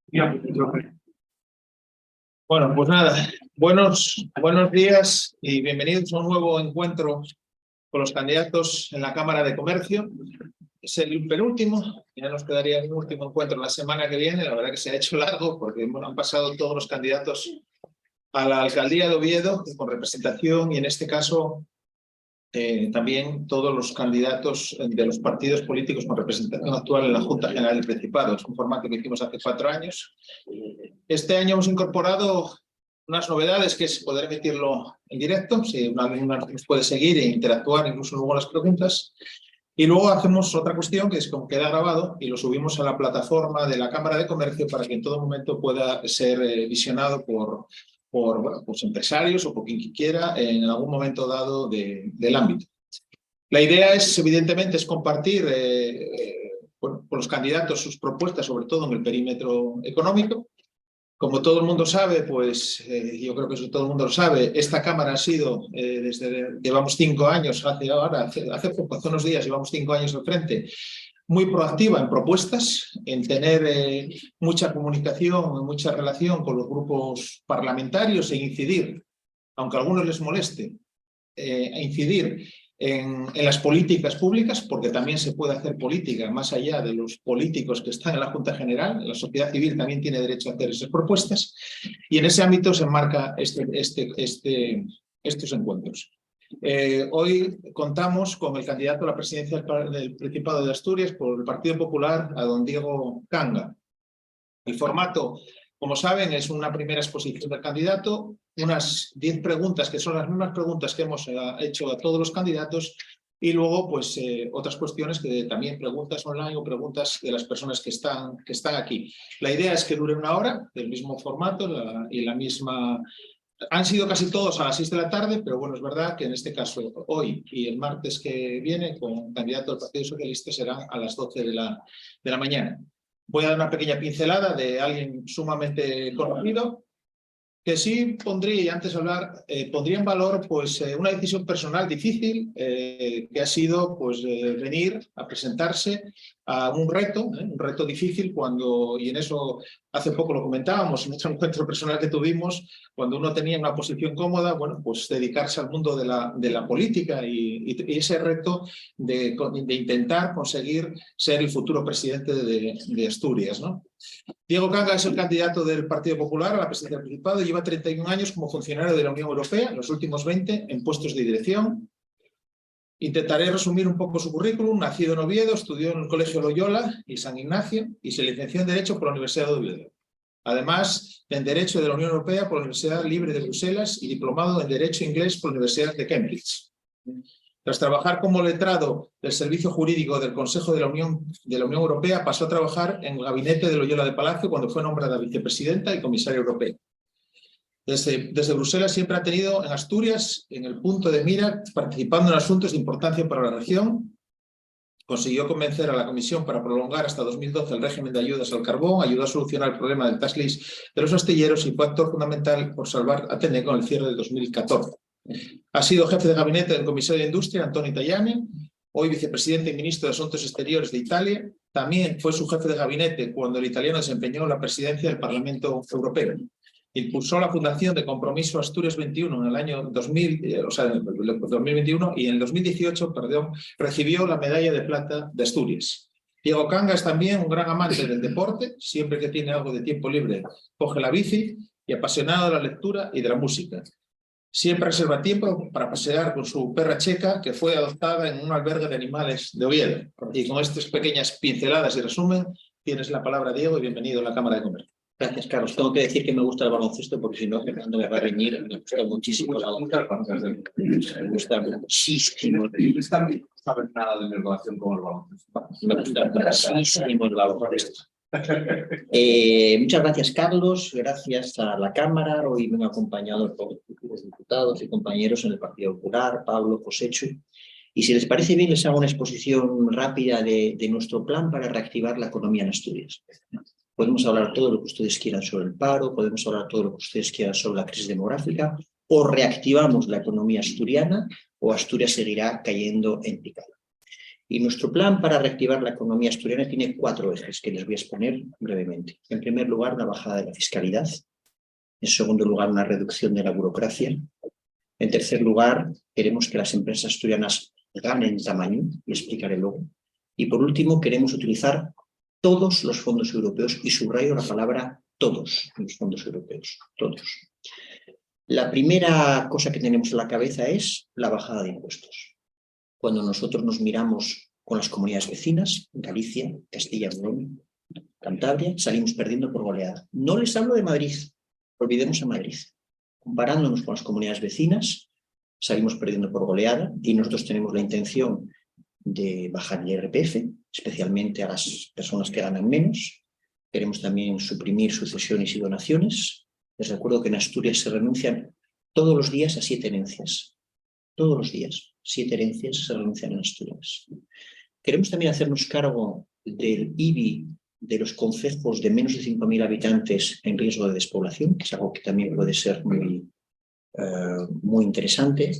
Bueno, pues nada, buenos días y bienvenidos a un nuevo encuentro con los candidatos en la Cámara de Comercio. Es el penúltimo, ya nos quedaría un último encuentro la semana que viene. La verdad que se ha hecho largo porque han pasado todos los candidatos a la alcaldía de Oviedo con representación y en este caso también todos los candidatos de los partidos políticos con representación actual en la Junta General del Principado. Es un formato que hicimos hace 4 años. Este año hemos incorporado unas novedades, que es poder emitirlo en directo, si alguien nos puede seguir e interactuar incluso luego las preguntas. Y luego hacemos otra cuestión, que es como queda grabado y lo subimos a la plataforma de la Cámara de Comercio para que en todo momento pueda ser visionado por pues empresarios o por quien quiera en algún momento dado del ámbito. La idea es, evidentemente, es compartir con los candidatos sus propuestas, sobre todo en el perímetro económico. Como todo el mundo sabe, pues yo creo que eso todo el mundo lo sabe, esta Cámara ha sido, llevamos 5 años, hace unos días llevamos 5 años al frente, muy proactiva en propuestas, en tener mucha comunicación, mucha relación con los grupos parlamentarios e incidir, aunque a algunos les moleste, incidir en las políticas públicas, porque también se puede hacer política más allá de los políticos que están en la Junta General. La sociedad civil también tiene derecho a hacer esas propuestas y en ese ámbito se enmarca estos encuentros. Hoy contamos con el candidato a la presidencia del Principado de Asturias por el Partido Popular, a don Diego Canga. El formato, como saben, es una primera exposición del candidato, unas 10 preguntas que son las mismas preguntas que hemos hecho a todos los candidatos y luego pues otras cuestiones que también preguntas online o preguntas de las personas que están aquí. La idea es que dure 1 hora, del mismo formato y la misma... Han sido casi todos a las 6 de la tarde, pero bueno, es verdad que en este caso hoy y el martes que viene con candidato del Partido Socialista será a las 12 de la mañana. Voy a dar una pequeña pincelada de alguien sumamente conocido, que sí pondría, y antes de hablar, pondría en valor pues, una decisión personal difícil, que ha sido pues, venir a presentarse a un reto difícil y en eso hace poco lo comentábamos, en otro encuentro personal que tuvimos, cuando uno tenía una posición cómoda, bueno, pues dedicarse al mundo de la política y ese reto de intentar conseguir ser el futuro presidente de Asturias, ¿no? Diego Canga es el candidato del Partido Popular a la presidencia del Principado y lleva 31 años como funcionario de la Unión Europea, los últimos 20 en puestos de dirección. Intentaré resumir un poco su currículum. Nacido en Oviedo, estudió en el Colegio Loyola y San Ignacio y se licenció en Derecho por la Universidad de Oviedo. Además, en Derecho de la Unión Europea por la Universidad Libre de Bruselas y diplomado en Derecho Inglés por la Universidad de Cambridge. Tras trabajar como letrado del Servicio Jurídico del Consejo de la Unión Europea, pasó a trabajar en el gabinete de Loyola de Palacio cuando fue nombrada vicepresidenta y comisaria europea. Desde Bruselas siempre ha tenido en Asturias, en el punto de mira, participando en asuntos de importancia para la región. Consiguió convencer a la Comisión para prolongar hasta 2012 el régimen de ayudas al carbón, ayudó a solucionar el problema del tax list de los astilleros y fue actor fundamental por salvar a Tenneco en el cierre del 2014. Ha sido jefe de gabinete del comisario de Industria, Antonio Tajani, hoy vicepresidente y ministro de Asuntos Exteriores de Italia. También fue su jefe de gabinete cuando el italiano desempeñó la presidencia del Parlamento Europeo. Impulsó la fundación de Compromiso Asturias 21 en el año 2021 y en el 2018 recibió la medalla de plata de Asturias. Diego Canga es también un gran amante del deporte, siempre que tiene algo de tiempo libre coge la bici y apasionado de la lectura y de la música. Siempre reserva tiempo para pasear con su perra Checa, que fue adoptada en un albergue de animales de Oviedo. Y con estas pequeñas pinceladas y resumen, tienes la palabra, Diego, y bienvenido a la Cámara de Comercio. Gracias, Carlos. Tengo que decir que me gusta el baloncesto porque si no, Fernando me va a reñir. Me gusta muchísimo el baloncesto. Me gusta muchísimo. No sabes nada de mi relación con el baloncesto. Me gusta muchísimo el baloncesto. Muchas gracias, Carlos. Gracias a la Cámara. Hoy vengo acompañado por los diputados y compañeros en el Partido Popular, Pablo, Josécho. Y si les parece bien, les hago una exposición rápida de nuestro plan para reactivar la economía en Asturias. Podemos hablar todo lo que ustedes quieran sobre el paro, podemos hablar todo lo que ustedes quieran sobre la crisis demográfica, o reactivamos la economía asturiana, o Asturias seguirá cayendo en picada. Y nuestro plan para reactivar la economía asturiana tiene 4 ejes que les voy a exponer brevemente. En primer lugar, una bajada de la fiscalidad. En segundo lugar, una reducción de la burocracia. En tercer lugar, queremos que las empresas asturianas ganen tamaño, y explicaré luego. Y por último, queremos utilizar todos los fondos europeos, y subrayo la palabra todos los fondos europeos, todos. La primera cosa que tenemos en la cabeza es la bajada de impuestos. Cuando nosotros nos miramos con las comunidades vecinas, Galicia, Castilla y León, Cantabria, salimos perdiendo por goleada. No les hablo de Madrid, olvidemos a Madrid. Comparándonos con las comunidades vecinas, salimos perdiendo por goleada y nosotros tenemos la intención de bajar el IRPF, especialmente a las personas que ganan menos. Queremos también suprimir sucesiones y donaciones. Les recuerdo que en Asturias se renuncian todos los días a 7 herencias. Todos los días, 7 herencias se renuncian en Asturias. Queremos también hacernos cargo del IBI de los concejos de menos de 5.000 habitantes en riesgo de despoblación, que es algo que también puede ser muy interesante.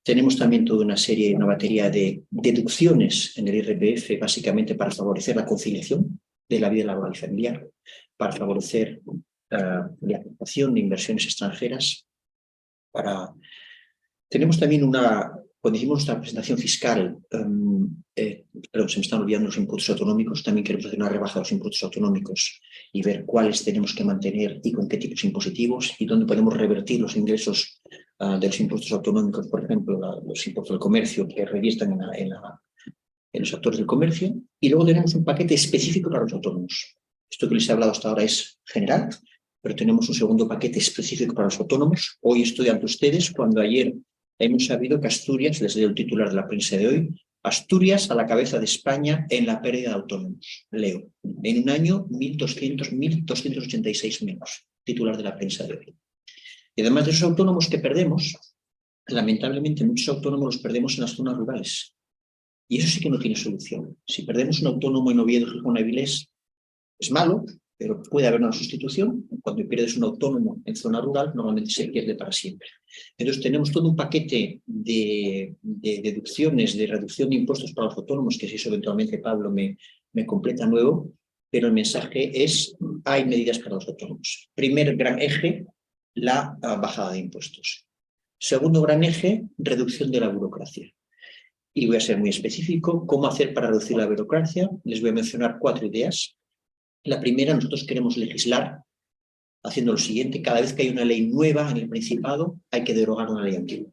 Tenemos también toda una batería de deducciones en el IRPF, básicamente para favorecer la conciliación de la vida laboral y familiar, para favorecer la captación de inversiones extranjeras. Tenemos también cuando hicimos nuestra presentación fiscal, perdón, se me están olvidando los impuestos autonómicos, también queremos hacer una rebaja de los impuestos autonómicos y ver cuáles tenemos que mantener y con qué tipos impositivos y dónde podemos revertir los ingresos de los impuestos autonómicos, por ejemplo, los impuestos del comercio que reviertan en los actores del comercio. Y luego tenemos un paquete específico para los autónomos. Esto que les he hablado hasta ahora es general, pero tenemos un segundo paquete específico para los autónomos. Hoy estoy ante ustedes cuando ayer hemos sabido que Asturias, les doy el titular de la prensa de hoy, Asturias a la cabeza de España en la pérdida de autónomos. Leo, en un año 1.286 menos, titular de la prensa de hoy. Y además de esos autónomos que perdemos, lamentablemente muchos autónomos los perdemos en las zonas rurales. Y eso sí que no tiene solución. Si perdemos un autónomo en Oviedo, Gijón, Avilés, es malo, pero puede haber una sustitución. Cuando pierdes un autónomo en zona rural, normalmente se pierde para siempre. Entonces tenemos todo un paquete de deducciones, de reducción de impuestos para los autónomos, que si eso eventualmente Pablo me completa nuevo, pero el mensaje es, hay medidas para los autónomos. Primer gran eje, la bajada de impuestos. Segundo gran eje, reducción de la burocracia. Y voy a ser muy específico. ¿Cómo hacer para reducir la burocracia? Les voy a mencionar 4 ideas. La primera, nosotros queremos legislar haciendo lo siguiente: cada vez que hay una ley nueva en el Principado, hay que derogar una ley antigua.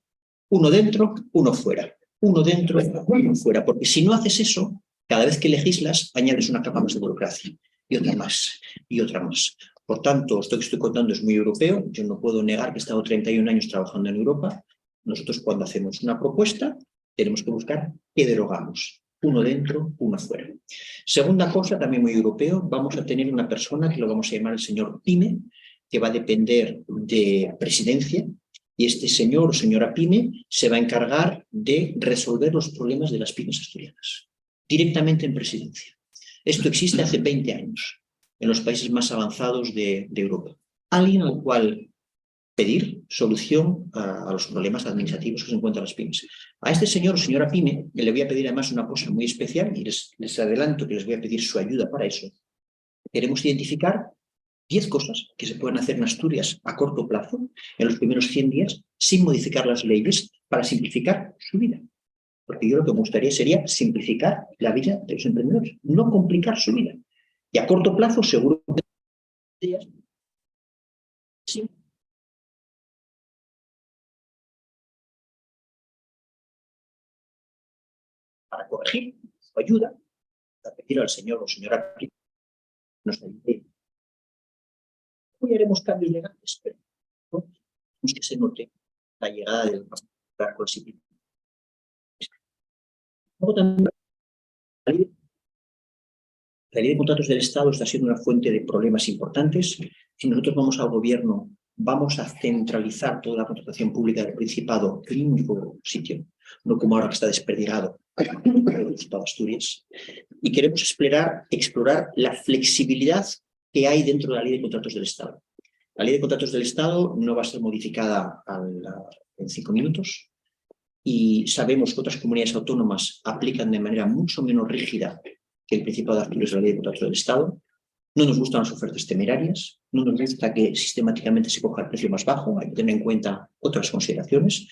Uno dentro, uno fuera. Uno dentro, uno fuera. Porque si no haces eso, cada vez que legislas, añades una capa más de burocracia. Y otra más, y otra más. Por tanto, esto que estoy contando es muy europeo. Yo no puedo negar que he estado 31 años trabajando en Europa. Nosotros, cuando hacemos una propuesta, tenemos que buscar qué derogamos. Uno dentro, uno fuera. Segunda cosa, también muy europeo, vamos a tener una persona que lo vamos a llamar el señor PYME, que va a depender de presidencia, y este señor o señora PYME se va a encargar de resolver los problemas de las pymes asturianas, directamente en presidencia. Esto existe hace 20 años, en los países más avanzados de Europa. Alguien al cual pedir solución a los problemas administrativos que se encuentran las pymes. A este señor o señora PYME le voy a pedir además una cosa muy especial, y les adelanto que les voy a pedir su ayuda para eso. Queremos identificar 10 cosas que se pueden hacer en Asturias a corto plazo, en los primeros 100 días, sin modificar las leyes, para simplificar su vida. Porque yo lo que me gustaría sería simplificar la vida de los emprendedores, no complicar su vida. Y a corto plazo, seguro que días, sí, para corregir o ayuda, a pedir al señor o señora que nos ayude. Hoy haremos cambios legales, pero no queremos que se note la llegada del Banco de Luego también la ley de contratos del Estado está siendo una fuente de problemas importantes. Si nosotros vamos al gobierno, vamos a centralizar toda la contratación pública del Principado en un único sitio, no como ahora que está desperdigado en el Principado de Asturias. Y queremos explorar la flexibilidad que hay dentro de la ley de contratos del Estado. La ley de contratos del Estado no va a ser modificada en 5 minutos. y sabemos que otras comunidades autónomas aplican de manera mucho menos rígida que el Principado de Asturias la ley de contrato del Estado. No nos gustan las ofertas temerarias, no nos gusta que sistemáticamente se coja el precio más bajo, hay que tener en cuenta otras consideraciones.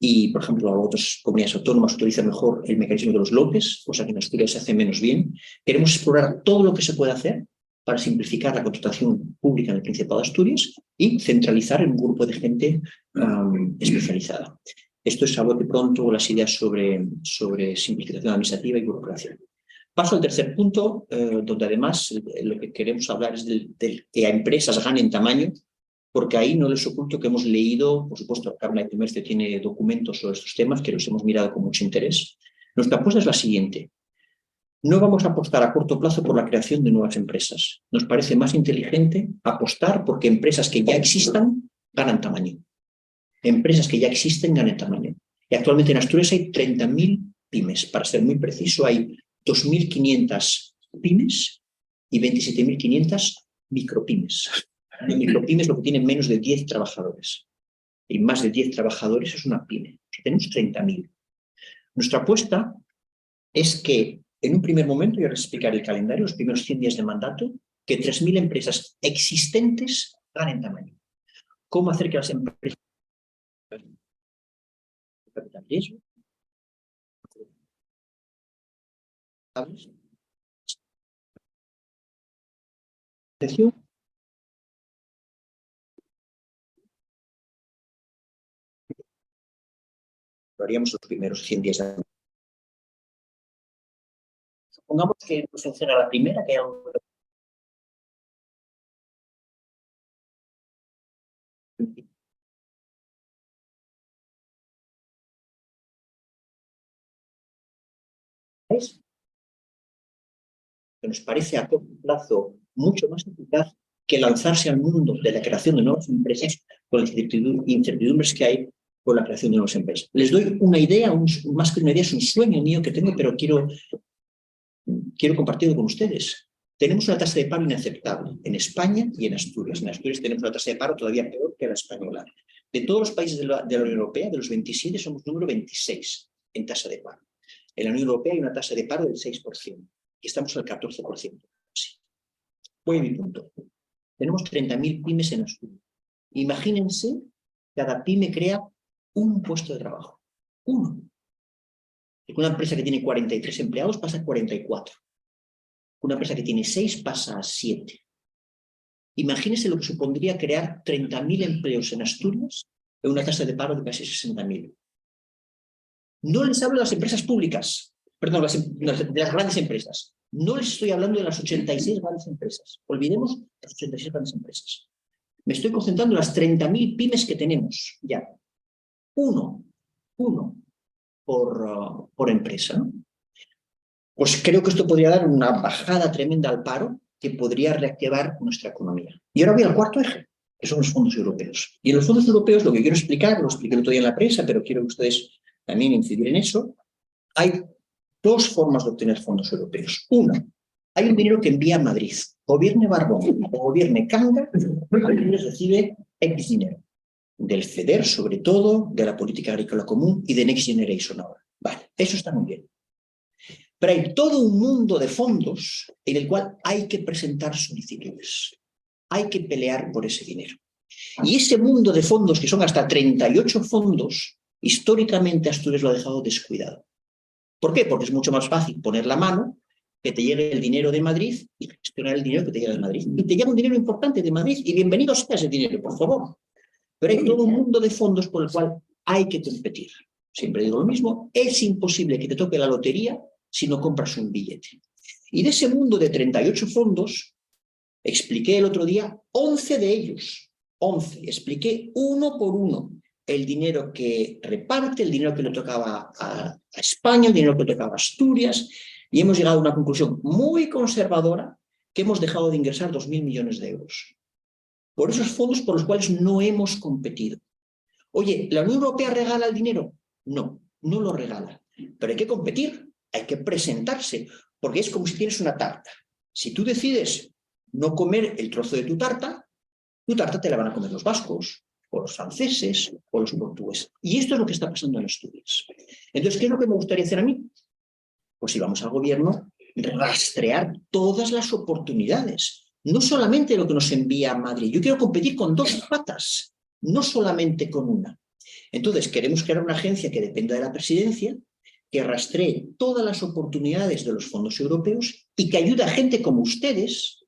Y, por ejemplo, otras comunidades autónomas utilizan mejor el mecanismo de los lotes, cosa que en Asturias se hace menos bien. Queremos explorar todo lo que se puede hacer para simplificar la contratación pública en el Principado de Asturias y centralizar en un grupo de gente especializada. Esto es a bote pronto las ideas sobre simplificación administrativa y burocracia. Paso al tercer punto, donde además lo que queremos hablar es del que a empresas ganen tamaño, porque ahí no les oculto que hemos leído, por supuesto, la Cámara de Comercio tiene documentos sobre estos temas que los hemos mirado con mucho interés. Nuestra apuesta es la siguiente. No vamos a apostar a corto plazo por la creación de nuevas empresas. Nos parece más inteligente apostar porque empresas que ya existan ganan tamaño. Empresas que ya existen ganan tamaño. Y actualmente en Asturias hay 30.000 pymes. Para ser muy preciso, hay 2.500 pymes y 27.500 micropymes. De micropymes lo que tienen menos de 10 trabajadores. Y más de 10 trabajadores es una pyme. Tenemos 30.000. Nuestra apuesta es que en un primer momento, y ahora explicaré el calendario, los primeros 100 días de mandato, que 3.000 empresas existentes ganen tamaño. ¿Cómo hacer que las empresas capital riesgo? ¿Sabes? Lo haríamos los primeros 100 días. Supongamos que no funciona la primera, que hay algo. Que nos parece a corto plazo mucho más eficaz que lanzarse al mundo de la creación de nuevas empresas con las incertidumbres que hay por la creación de nuevas empresas. Les doy una idea, más que una idea, es un sueño mío que tengo, pero quiero compartirlo con ustedes. Tenemos una tasa de paro inaceptable en España y en Asturias. En Asturias tenemos una tasa de paro todavía peor que la española. De todos los países de la Unión Europea, de los 27, somos número 26 en tasa de paro. En la Unión Europea hay una tasa de paro del 6%. Y estamos al 14%. Sí. Voy a mi punto. Tenemos 30.000 pymes en Asturias. Imagínense, cada pyme crea un puesto de trabajo. Uno. Una empresa que tiene 43 empleados pasa a 44. Una empresa que tiene 6 pasa a 7. Imagínense lo que supondría crear 30.000 empleos en Asturias en una tasa de paro de casi 60.000. No les hablo de las empresas públicas. Perdón, de las grandes empresas. No les estoy hablando de las 86 grandes empresas. Olvidemos las 86 grandes empresas. Me estoy concentrando en las 30.000 pymes que tenemos ya. Uno por empresa, ¿no? Pues creo que esto podría dar una bajada tremenda al paro que podría reactivar nuestra economía. Y ahora voy al cuarto eje, que son los fondos europeos. Y en los fondos europeos lo que quiero explicar, lo expliqué el otro día en la prensa, pero quiero que ustedes también incidir en eso. Hay dos formas de obtener fondos europeos. Una, hay un dinero que envía a Madrid. Gobierne Barbón o gobierne Kanga, Madrid recibe X dinero. Del FEDER, sobre todo, de la Política Agrícola Común y de Next Generation ahora. Vale, eso está muy bien. Pero hay todo un mundo de fondos en el cual hay que presentar solicitudes. Hay que pelear por ese dinero. Y ese mundo de fondos, que son hasta 38 fondos, históricamente Asturias lo ha dejado descuidado. ¿Por qué? Porque es mucho más fácil poner la mano, que te llegue el dinero de Madrid y gestionar el dinero que te llega de Madrid. Y te llega un dinero importante de Madrid y bienvenido sea ese dinero, por favor. Pero hay todo un mundo de fondos por el cual hay que competir. Siempre digo lo mismo, es imposible que te toque la lotería si no compras un billete. Y de ese mundo de 38 fondos, expliqué el otro día 11 de ellos. 11. Expliqué uno por uno el dinero que reparte, el dinero que le tocaba a España, el dinero que le tocaba a Asturias, y hemos llegado a una conclusión muy conservadora que hemos dejado de ingresar 2.000 millones de euros. Por esos fondos por los cuales no hemos competido. Oye, ¿la Unión Europea regala el dinero? No, no lo regala. Pero hay que competir, hay que presentarse, porque es como si tienes una tarta. Si tú decides no comer el trozo de tu tarta te la van a comer los vascos, o los franceses, o los portugueses. Y esto es lo que está pasando en Asturias. Entonces, ¿qué es lo que me gustaría hacer a mí? Pues si vamos al gobierno, rastrear todas las oportunidades. No solamente lo que nos envía a Madrid. Yo quiero competir con dos patas, no solamente con una. Entonces, queremos crear una agencia que dependa de la presidencia, que rastree todas las oportunidades de los fondos europeos y que ayude a gente como ustedes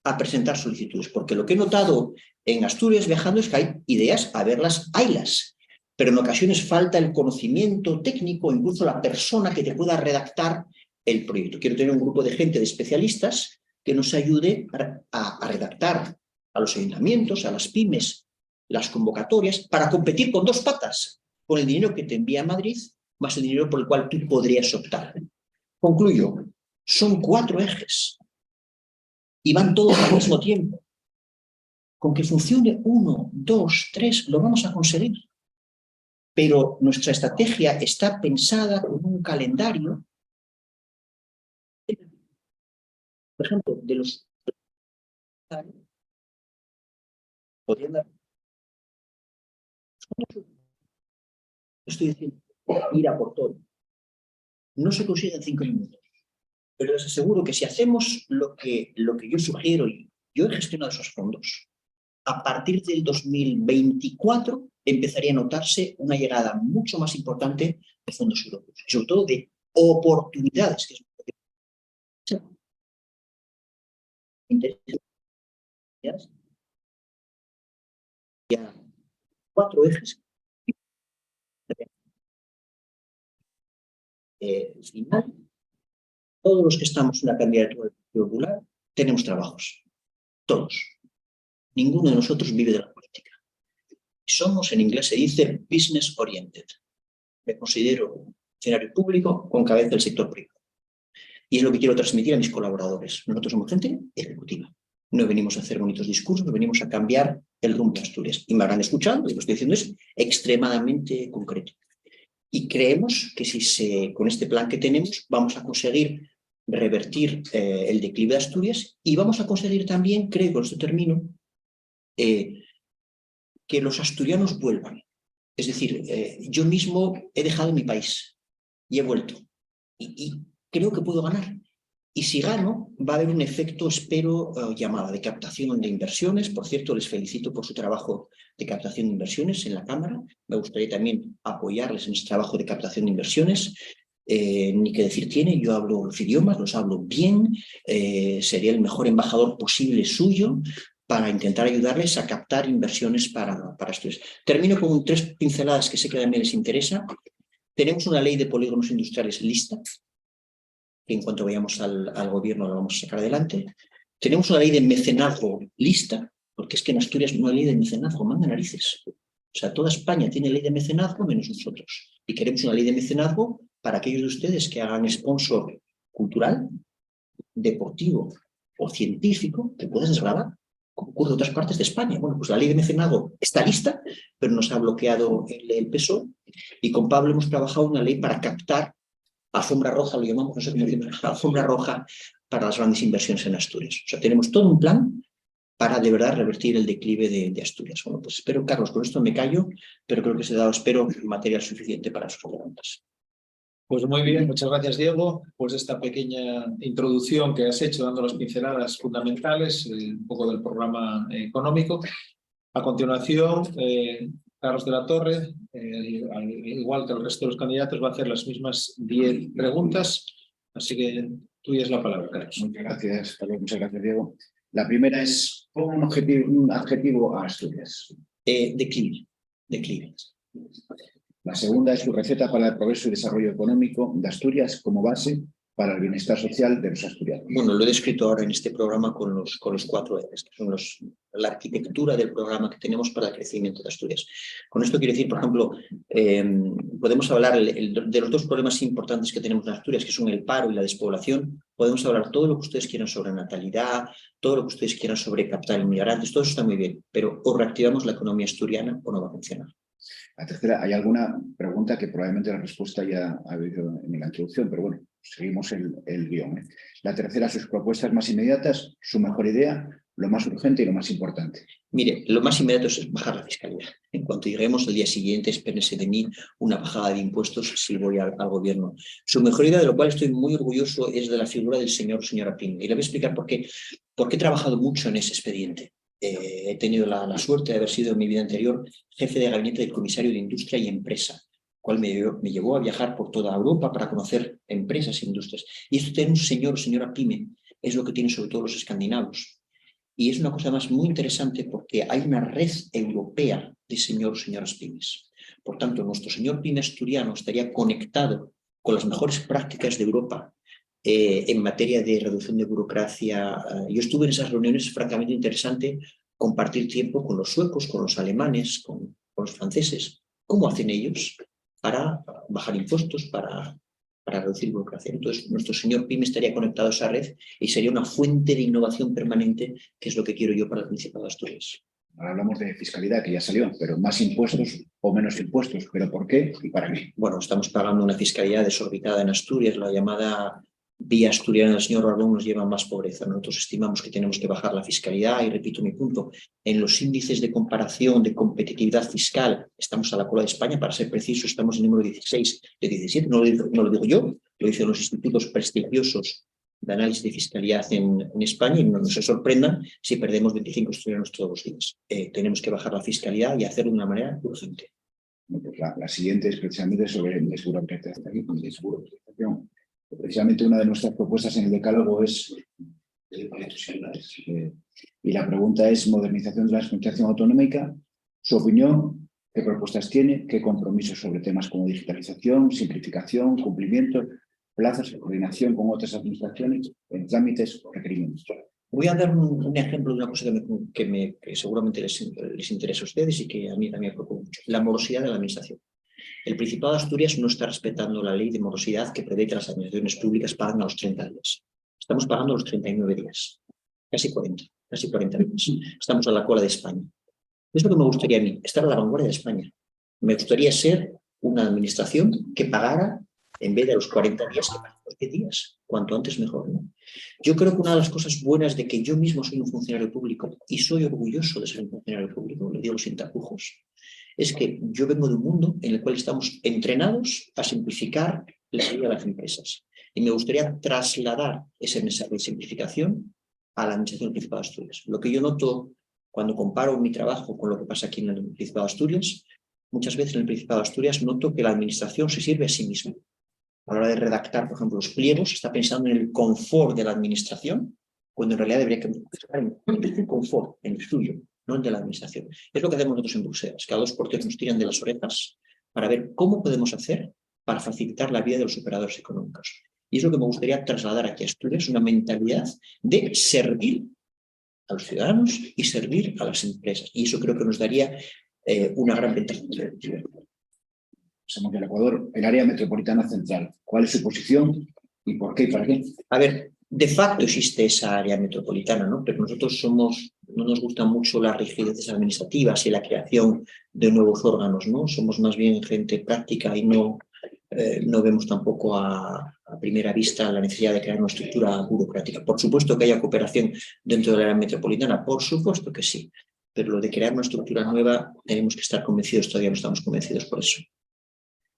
a presentar solicitudes. Porque lo que he notado en Asturias viajando es que hay ideas, a verlas, haylas. Pero en ocasiones falta el conocimiento técnico, incluso la persona que te pueda redactar el proyecto. Quiero tener un grupo de gente, de especialistas, que nos ayude a redactar a los ayuntamientos, a las pymes, las convocatorias, para competir con dos patas, con el dinero que te envía a Madrid, más el dinero por el cual tú podrías optar. Concluyo, son 4 ejes y van todos al mismo tiempo. Con que funcione 1, 2, 3, lo vamos a conseguir. Pero nuestra estrategia está pensada con un calendario. Por ejemplo, de los... podrían dar... Estoy diciendo, ir a por todo. No se consigue en 5 minutos. Pero les aseguro que si hacemos lo que yo sugiero, y yo he gestionado esos fondos, a partir del 2024 empezaría a notarse una llegada mucho más importante de fondos europeos, y sobre todo de oportunidades, que es ya 4 ejes. Al final, todos los que estamos en la candidatura del Partido Popular tenemos trabajos. Todos. Ninguno de nosotros vive de la política. Somos, en inglés se dice, business oriented. Me considero funcionario público con cabeza del sector privado. Y es lo que quiero transmitir a mis colaboradores. Nosotros somos gente ejecutiva. No venimos a hacer bonitos discursos, no venimos a cambiar el rumbo de Asturias. Y me habrán escuchado, lo que estoy diciendo es extremadamente concreto. Y creemos que con este plan que tenemos vamos a conseguir revertir el declive de Asturias y vamos a conseguir también, creo, con esto termino, que los asturianos vuelvan. Es decir, yo mismo he dejado mi país y he vuelto. Y creo que puedo ganar. Y si gano, va a haber un efecto, espero, llamada de captación de inversiones. Por cierto, les felicito por su trabajo de captación de inversiones en la Cámara. Me gustaría también apoyarles en ese trabajo de captación de inversiones. Ni que decir tiene, yo hablo los idiomas, los hablo bien, sería el mejor embajador posible suyo para intentar ayudarles a captar inversiones para Asturias. Termino con 3 pinceladas que sé que también les interesa. Tenemos una ley de polígonos industriales lista, que en cuanto vayamos al gobierno la vamos a sacar adelante. Tenemos una ley de mecenazgo lista, porque es que en Asturias no hay ley de mecenazgo, manda narices. O sea, toda España tiene ley de mecenazgo menos nosotros. Y queremos una ley de mecenazgo para aquellos de ustedes que hagan sponsor cultural, deportivo o científico, que puedas desgravar, como ocurre en otras partes de España. Bueno, pues la ley de mecenazgo está lista, pero nos ha bloqueado el PSOE, y con Pablo hemos trabajado una ley para captar alfombra roja, lo llamamos, no sé cómo decirlo, alfombra roja para las grandes inversiones en Asturias. O sea, tenemos todo un plan para de verdad revertir el declive de Asturias. Bueno, pues espero, Carlos, con esto me callo, pero creo que se ha dado, espero, material suficiente para sus preguntas. Pues muy bien, muchas gracias, Diego, pues esta pequeña introducción que has hecho dando las pinceladas fundamentales, un poco del programa económico. A continuación, Carlos de la Torre, al igual que el resto de los candidatos, va a hacer las mismas 10 preguntas, así que tuya es la palabra, Carlos. Muchas gracias, Carlos. Muchas gracias, Diego. La primera es, pon un adjetivo a Asturias. Declive. La segunda es su receta para el progreso y desarrollo económico de Asturias como base para el bienestar social de los asturianos. Bueno, lo he descrito ahora en este programa con los 4 ejes, que son la arquitectura del programa que tenemos para el crecimiento de Asturias. Con esto quiero decir, por ejemplo, podemos hablar de los 2 problemas importantes que tenemos en Asturias, que son el paro y la despoblación. Podemos hablar todo lo que ustedes quieran sobre natalidad, todo lo que ustedes quieran sobre captar inmigrantes, todo eso está muy bien, pero o reactivamos la economía asturiana o no va a funcionar. La tercera, hay alguna pregunta que probablemente la respuesta ya ha habido en la introducción, pero bueno, seguimos el guión. La tercera, sus propuestas más inmediatas, su mejor idea lo más urgente y lo más importante? Mire, lo más inmediato es bajar la fiscalidad. En cuanto lleguemos al día siguiente, espérense de mí una bajada de impuestos si voy al gobierno. Su mejor idea, de lo cual estoy muy orgulloso, es de la figura del señora Pime. Y le voy a explicar por qué he trabajado mucho en ese expediente. He tenido la suerte de haber sido en mi vida anterior jefe de gabinete del comisario de Industria y Empresa, cual me llevó a viajar por toda Europa para conocer empresas e industrias. Y esto de un señora Pime es lo que tienen sobre todo los escandinavos. Y es una cosa más muy interesante porque hay una red europea de señoras pymes. Por tanto, nuestro señor pyme asturiano estaría conectado con las mejores prácticas de Europa en materia de reducción de burocracia. Yo estuve en esas reuniones, francamente interesante compartir tiempo con los suecos, con los alemanes, con los franceses. ¿Cómo hacen ellos para bajar impuestos, para reducir burocracia? Entonces, nuestro señor pyme estaría conectado a esa red y sería una fuente de innovación permanente, que es lo que quiero yo para el Principado de Asturias. Ahora hablamos de fiscalidad, que ya salió, pero más impuestos o menos impuestos. ¿Pero por qué y para qué? Bueno, estamos pagando una fiscalidad desorbitada en Asturias, la llamada vía asturiana del señor Barbón nos lleva a más pobreza. Nosotros estimamos que tenemos que bajar la fiscalidad y, repito mi punto, en los índices de comparación de competitividad fiscal estamos a la cola de España, para ser preciso, estamos en el número 16 de 17, no lo digo yo, lo dicen los institutos prestigiosos de análisis de fiscalidad en España, y no se sorprendan si perdemos 25 asturianos todos los días. Tenemos que bajar la fiscalidad y hacerlo de una manera urgente. Bueno, pues la siguiente es precisamente sobre desburocratización. Precisamente una de nuestras propuestas en el decálogo es, y la pregunta es modernización de la administración autonómica. Su opinión, qué propuestas tiene, qué compromisos sobre temas como digitalización, simplificación, cumplimiento, plazos, coordinación con otras administraciones en trámites o requerimientos. Voy a dar un ejemplo de una cosa que seguramente les interesa a ustedes y que a mí también me preocupa mucho: la morosidad de la administración. El Principado de Asturias no está respetando la ley de morosidad que prevé que las administraciones públicas paguen a los 30 días. Estamos pagando a los 39 días, casi 40 días. Estamos a la cola de España. Es lo que me gustaría a mí, estar a la vanguardia de España. Me gustaría ser una administración que pagara, en vez de a los 40 días, que pagara a los 10 días. Cuanto antes mejor, ¿no? Yo creo que una de las cosas buenas de que yo mismo soy un funcionario público, y soy orgulloso de ser un funcionario público, lo digo sin tapujos, es que yo vengo de un mundo en el cual estamos entrenados a simplificar la vida de las empresas. Y me gustaría trasladar ese mensaje de simplificación a la administración del Principado de Asturias. Lo que yo noto cuando comparo mi trabajo con lo que pasa aquí en el Principado de Asturias, muchas veces en el Principado de Asturias noto que la administración se sirve a sí misma. A la hora de redactar, por ejemplo, los pliegos, está pensando en el confort de la administración, cuando en realidad debería pensar en el confort, en el suyo, no el de la administración. Es lo que hacemos nosotros en Bruselas. Cada 2 por 3 nos tiran de las orejas para ver cómo podemos hacer para facilitar la vida de los operadores económicos. Y es lo que me gustaría trasladar aquí a Asturias, una mentalidad de servir a los ciudadanos y servir a las empresas. Y eso creo que nos daría una gran ventaja. Pasamos del Ecuador, el área metropolitana central. ¿Cuál es su posición y por qué y para qué? A ver, de facto existe esa área metropolitana, ¿no? Pero nosotros no nos gustan mucho las rigideces administrativas y la creación de nuevos órganos, ¿no? Somos más bien gente práctica y no vemos tampoco a primera vista la necesidad de crear una estructura burocrática. Por supuesto que haya cooperación dentro de la área metropolitana, por supuesto que sí, pero lo de crear una estructura nueva tenemos que estar convencidos, todavía no estamos convencidos por eso.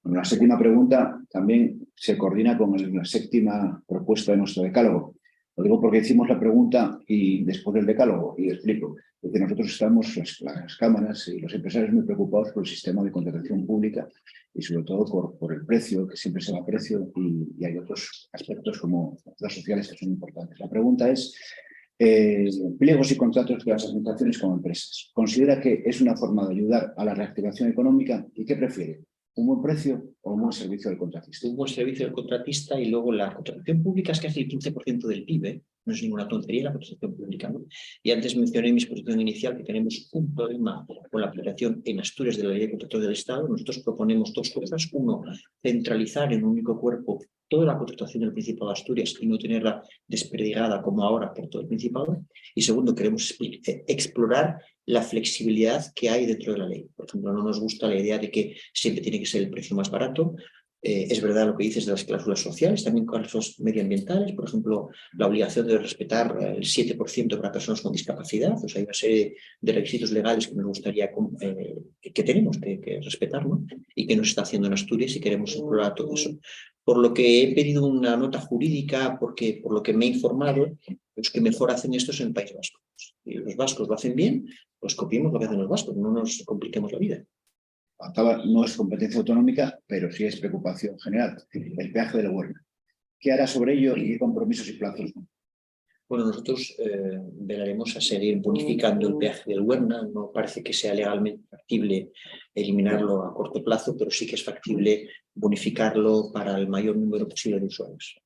Bueno, la séptima pregunta también se coordina con la séptima propuesta de nuestro decálogo. Lo digo porque hicimos la pregunta y después del decálogo, y explico. Porque nosotros estamos, las cámaras y los empresarios, muy preocupados por el sistema de contratación pública y sobre todo por el precio, que siempre se va a precio, y hay otros aspectos como las sociales que son importantes. La pregunta es, pliegos y contratos de las administraciones con empresas. ¿Considera que es una forma de ayudar a la reactivación económica y qué prefiere? ¿Un buen precio o un buen servicio del contratista? Un buen servicio del contratista, y luego la contratación pública es casi el 15% del PIB, no es ninguna tontería la contratación pública, ¿no? Y antes mencioné en mi exposición inicial que tenemos un problema con la aplicación en Asturias de la Ley de Contratos del Estado. Nosotros proponemos 2 cosas. Uno, centralizar en un único cuerpo toda la contratación del Principado de Asturias y no tenerla desperdigada como ahora por todo el Principado. Y segundo, queremos explorar la flexibilidad que hay dentro de la ley. Por ejemplo, no nos gusta la idea de que siempre tiene que ser el precio más barato. Es verdad lo que dices de las cláusulas sociales, también cláusulas medioambientales, por ejemplo, la obligación de respetar el 7% para personas con discapacidad. O sea, hay una serie de requisitos legales que nos gustaría que tenemos que respetar, ¿no? Y que nos está haciendo en Asturias y queremos explorar todo eso. Por lo que he pedido una nota jurídica, porque por lo que me he informado, los que mejor hacen esto es en el País Vasco. Y los vascos lo hacen bien, pues copiemos lo que hacen los vascos, no nos compliquemos la vida. No es competencia autonómica, pero sí es preocupación general. El peaje del Huerna. ¿Qué hará sobre ello y qué compromisos y plazos? Bueno, nosotros velaremos a seguir bonificando el peaje del Huerna. No parece que sea legalmente factible eliminarlo a corto plazo, pero sí que es factible bonificarlo para el mayor número posible de usuarios.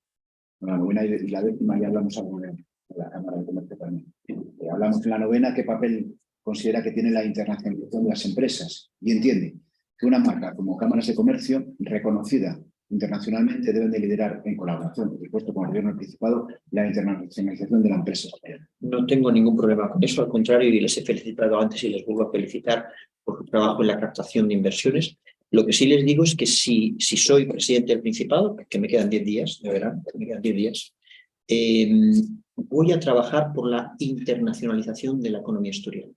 La novena y la décima ya hablamos algo de la Cámara de Comercio también. Hablamos en la novena qué papel considera que tiene la internacionalización de las empresas y entiende que una marca como Cámaras de Comercio, reconocida internacionalmente, deben de liderar en colaboración, por supuesto, con el Gobierno del Principado, la internacionalización de la empresa. No tengo ningún problema con eso, al contrario, y les he felicitado antes y les vuelvo a felicitar por su trabajo en la captación de inversiones. Lo que sí les digo es que si soy presidente del Principado, que me quedan 10 días, de verano, me quedan 10 días, voy a trabajar por la internacionalización de la economía asturiana.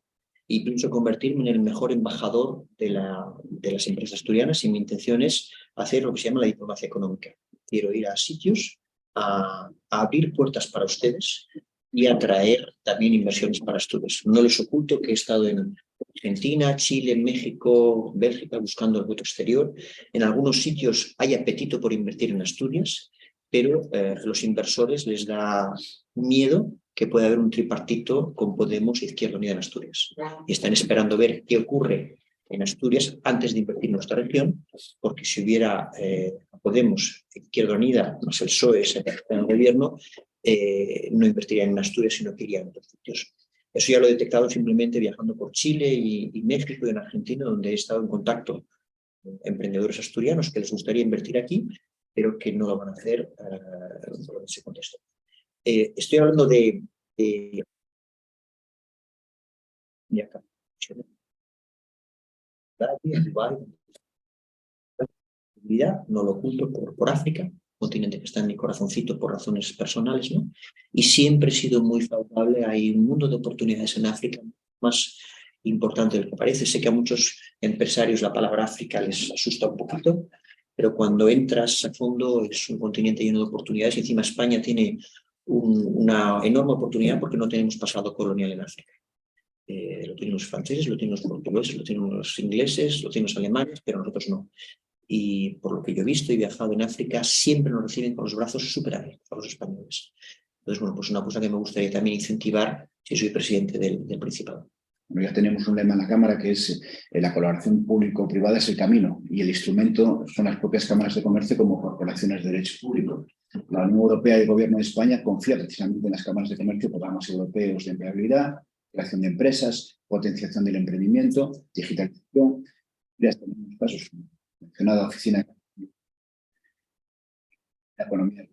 Y pienso convertirme en el mejor embajador de las empresas asturianas y mi intención es hacer lo que se llama la diplomacia económica. Quiero ir a sitios a abrir puertas para ustedes y atraer también inversiones para Asturias. No les oculto que he estado en Argentina, Chile, México, Bélgica buscando el voto exterior. En algunos sitios hay apetito por invertir en Asturias, pero a los inversores les da miedo que pueda haber un tripartito con Podemos e Izquierda Unida en Asturias. Y están esperando ver qué ocurre en Asturias antes de invertir en nuestra región, porque si hubiera Podemos, Izquierda Unida, más el PSOE en el gobierno, no invertirían en Asturias, sino que irían en otros sitios. Eso ya lo he detectado simplemente viajando por Chile y México y en Argentina, donde he estado en contacto con emprendedores asturianos que les gustaría invertir aquí, pero que no lo van a hacer por ese contexto. Estoy hablando de acá. No lo oculto por África, continente que está en mi corazoncito por razones personales, ¿no? Y siempre he sido muy favorable. Hay un mundo de oportunidades en África más importante de lo que parece. Sé que a muchos empresarios la palabra África les asusta un poquito, pero cuando entras a fondo es un continente lleno de oportunidades y encima España tiene una enorme oportunidad porque no tenemos pasado colonial en África. Lo tienen los franceses, lo tienen los portugueses, lo tienen los ingleses, lo tienen los alemanes, pero nosotros no. Y por lo que yo he visto y viajado en África, siempre nos reciben con los brazos súper abiertos a los españoles. Entonces, bueno, pues una cosa que me gustaría también incentivar si soy presidente del Principado. Bueno, ya tenemos un lema en la Cámara que es la colaboración público-privada es el camino y el instrumento son las propias cámaras de comercio como corporaciones de derecho público. La Unión Europea y el Gobierno de España confía precisamente en las cámaras de comercio, programas europeos de empleabilidad, creación de empresas, potenciación del emprendimiento, digitalización. Ya tenemos casos mencionada oficina de la economía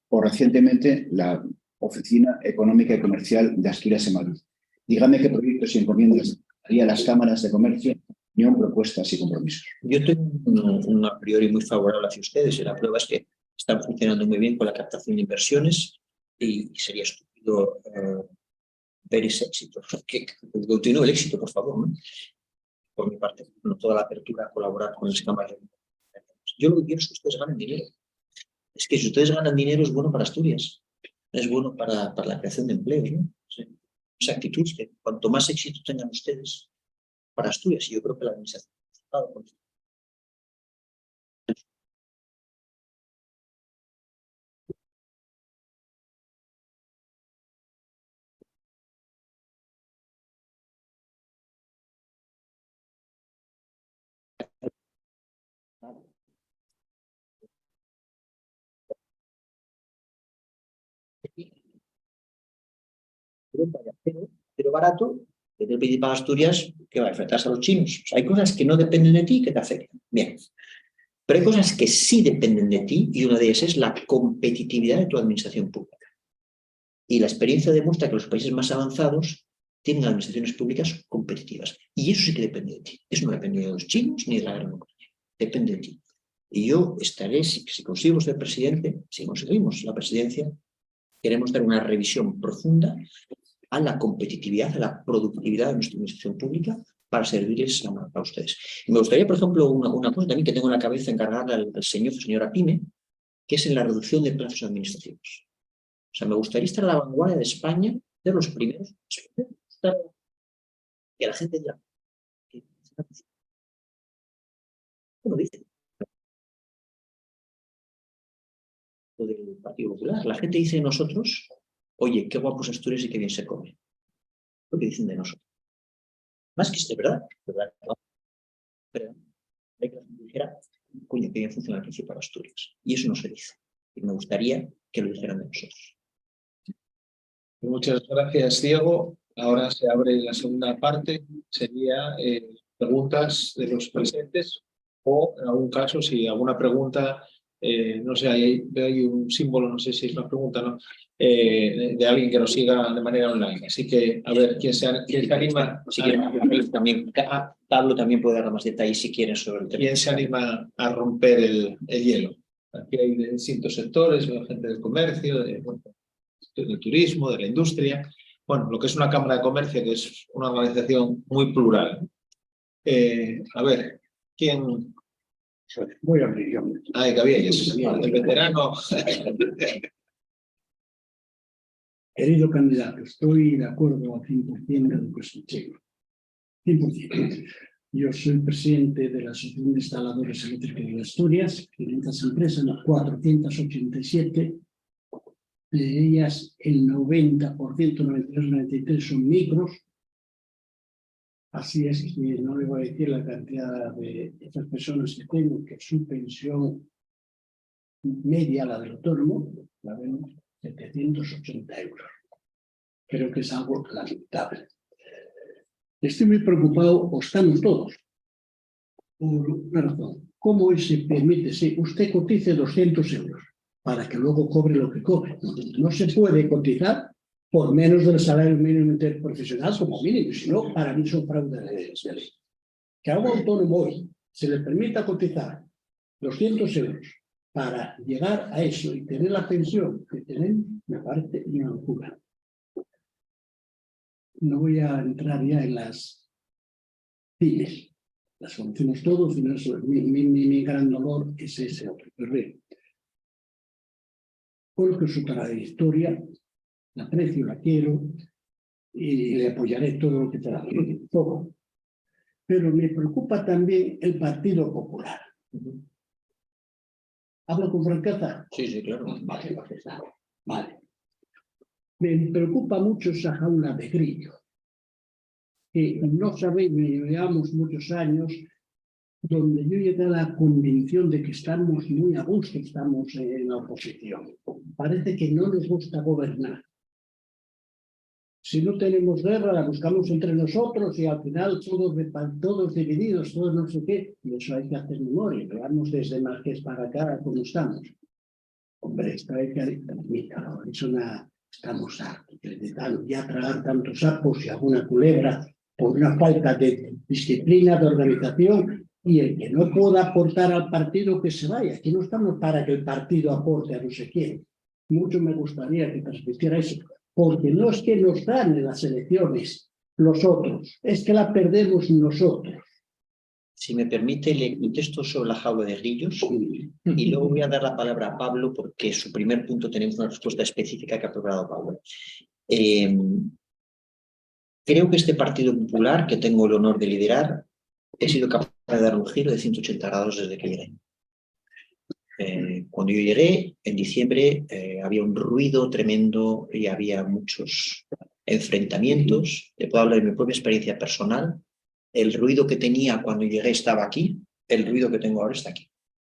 o recientemente la Oficina Económica y Comercial de Asturias en Madrid. Dígame qué proyectos y encomiendas haría las cámaras de comercio, opinión, propuestas y compromisos. Yo tengo un a priori muy favorable hacia ustedes y la prueba es que están funcionando muy bien con la captación de inversiones y sería estúpido ver ese éxito. Que continúe el éxito, por favor, ¿no? Por mi parte, toda la apertura a colaborar con las cámaras de comercio. Yo lo que quiero es que ustedes ganen dinero. Es que si ustedes ganan dinero es bueno para Asturias, es bueno para la creación de empleos, ¿no? Sí. Esa actitud que cuanto más éxito tengan ustedes para Asturias, y yo creo que la administración pero barato, desde el Principado de Asturias, que va a enfrentarse a los chinos. O sea, hay cosas que no dependen de ti que te afectan. Bien. Pero hay cosas que sí dependen de ti y una de ellas es la competitividad de tu administración pública. Y la experiencia demuestra que los países más avanzados tienen administraciones públicas competitivas. Y eso sí que depende de ti. Eso no depende de los chinos ni de la gran economía. depende de ti. Y yo estaré, si consigo ser presidente, si conseguimos la presidencia, queremos dar una revisión profunda a la competitividad, a la productividad de nuestra administración pública para servirles a ustedes. Y me gustaría, por ejemplo, una cosa también que tengo en la cabeza encargarle al señora Pime, que es en la reducción de plazos administrativos. O sea, me gustaría estar a la vanguardia de España, de los primeros, que la gente diga, ¿cómo dice? Lo del Partido Popular. La gente dice de nosotros, oye, qué guapos Asturias y qué bien se come. Lo que dicen de nosotros. Más que es verdad, pero hay que dijera, coño, qué bien funciona el Principado de Asturias. Y eso no se dice. Y me gustaría que lo dijeran de nosotros. Muchas gracias, Diego. Ahora se abre la segunda parte. Sería preguntas de los presentes o, en algún caso, si alguna pregunta, no sé, hay un símbolo, no sé si es una pregunta, ¿no? De alguien que nos siga de manera online. Así que, a ver, ¿quién se anima? Si quieren, también, Pablo también puede dar más detalles si quieren sobre el tema. ¿Quién se anima a romper el hielo? Aquí hay de distintos sectores, gente del comercio, del turismo, de la industria. Bueno, lo que es una Cámara de Comercio, que es una organización muy plural. A ver, ¿quién? Voy a abrir yo. Ay, Gavielles, el veterano. Querido candidato, estoy de acuerdo al 100% de lo que escuché. 100%. Yo soy presidente de la Asociación de Instaladores Eléctricos de Asturias, 500 empresas, 487. De ellas, el 90%, 92-93 son micros. Así es que no le voy a decir la cantidad de estas personas que tengo, que su pensión media, la del autónomo, la vemos 780 euros. Creo que es algo lamentable. Estoy muy preocupado, o estamos todos, por una razón. ¿Cómo se permite? Si usted cotice 200 euros para que luego cobre lo que cobre. No se puede cotizar por menos del salario mínimo interprofesional como mínimo, sino para mí son fraude de ley. Que a un autónomo hoy se le permita cotizar 200 euros para llegar a eso y tener la pensión que tenemos, me parece una locura. No voy a entrar ya en las pymes. Las conocemos todos y no es mi gran dolor es ese otro. Pero bien, conozco su trayectoria, la aprecio, la quiero y le apoyaré todo lo que trabaje. Todo. Pero me preocupa también el Partido Popular. ¿Hablo con franqueza? Sí, sí, claro. Vale. Me preocupa mucho esa jaula de grillo. Que no sabemos, llevamos muchos años, donde yo llegué a la convicción de que estamos muy a gusto, estamos en la oposición. Parece que no les gusta gobernar. Si no tenemos guerra, la buscamos entre nosotros y al final todos divididos, todos no sé qué. Y eso hay que hacer memoria. Veamos desde Marqués para acá cómo estamos. Hombre, esto hay que admitirlo. Estamos hartos de ya tragar tantos sapos y alguna culebra por una falta de disciplina, de organización, y el que no pueda aportar al partido que se vaya. Aquí no estamos para que el partido aporte a no sé quién. Mucho me gustaría que transmitiera eso, porque no es que nos dan en las elecciones los otros, es que la perdemos nosotros. Si me permite, le contesto sobre la jaula de grillos y luego voy a dar la palabra a Pablo porque su primer punto tenemos una respuesta específica que ha preparado Pablo. Creo que este Partido Popular, que tengo el honor de liderar, he sido capaz de dar un giro de 180 grados desde que llegué. Cuando yo llegué, en diciembre, había un ruido tremendo y había muchos enfrentamientos. Te puedo hablar de mi propia experiencia personal. El ruido que tenía cuando llegué estaba aquí, el ruido que tengo ahora está aquí.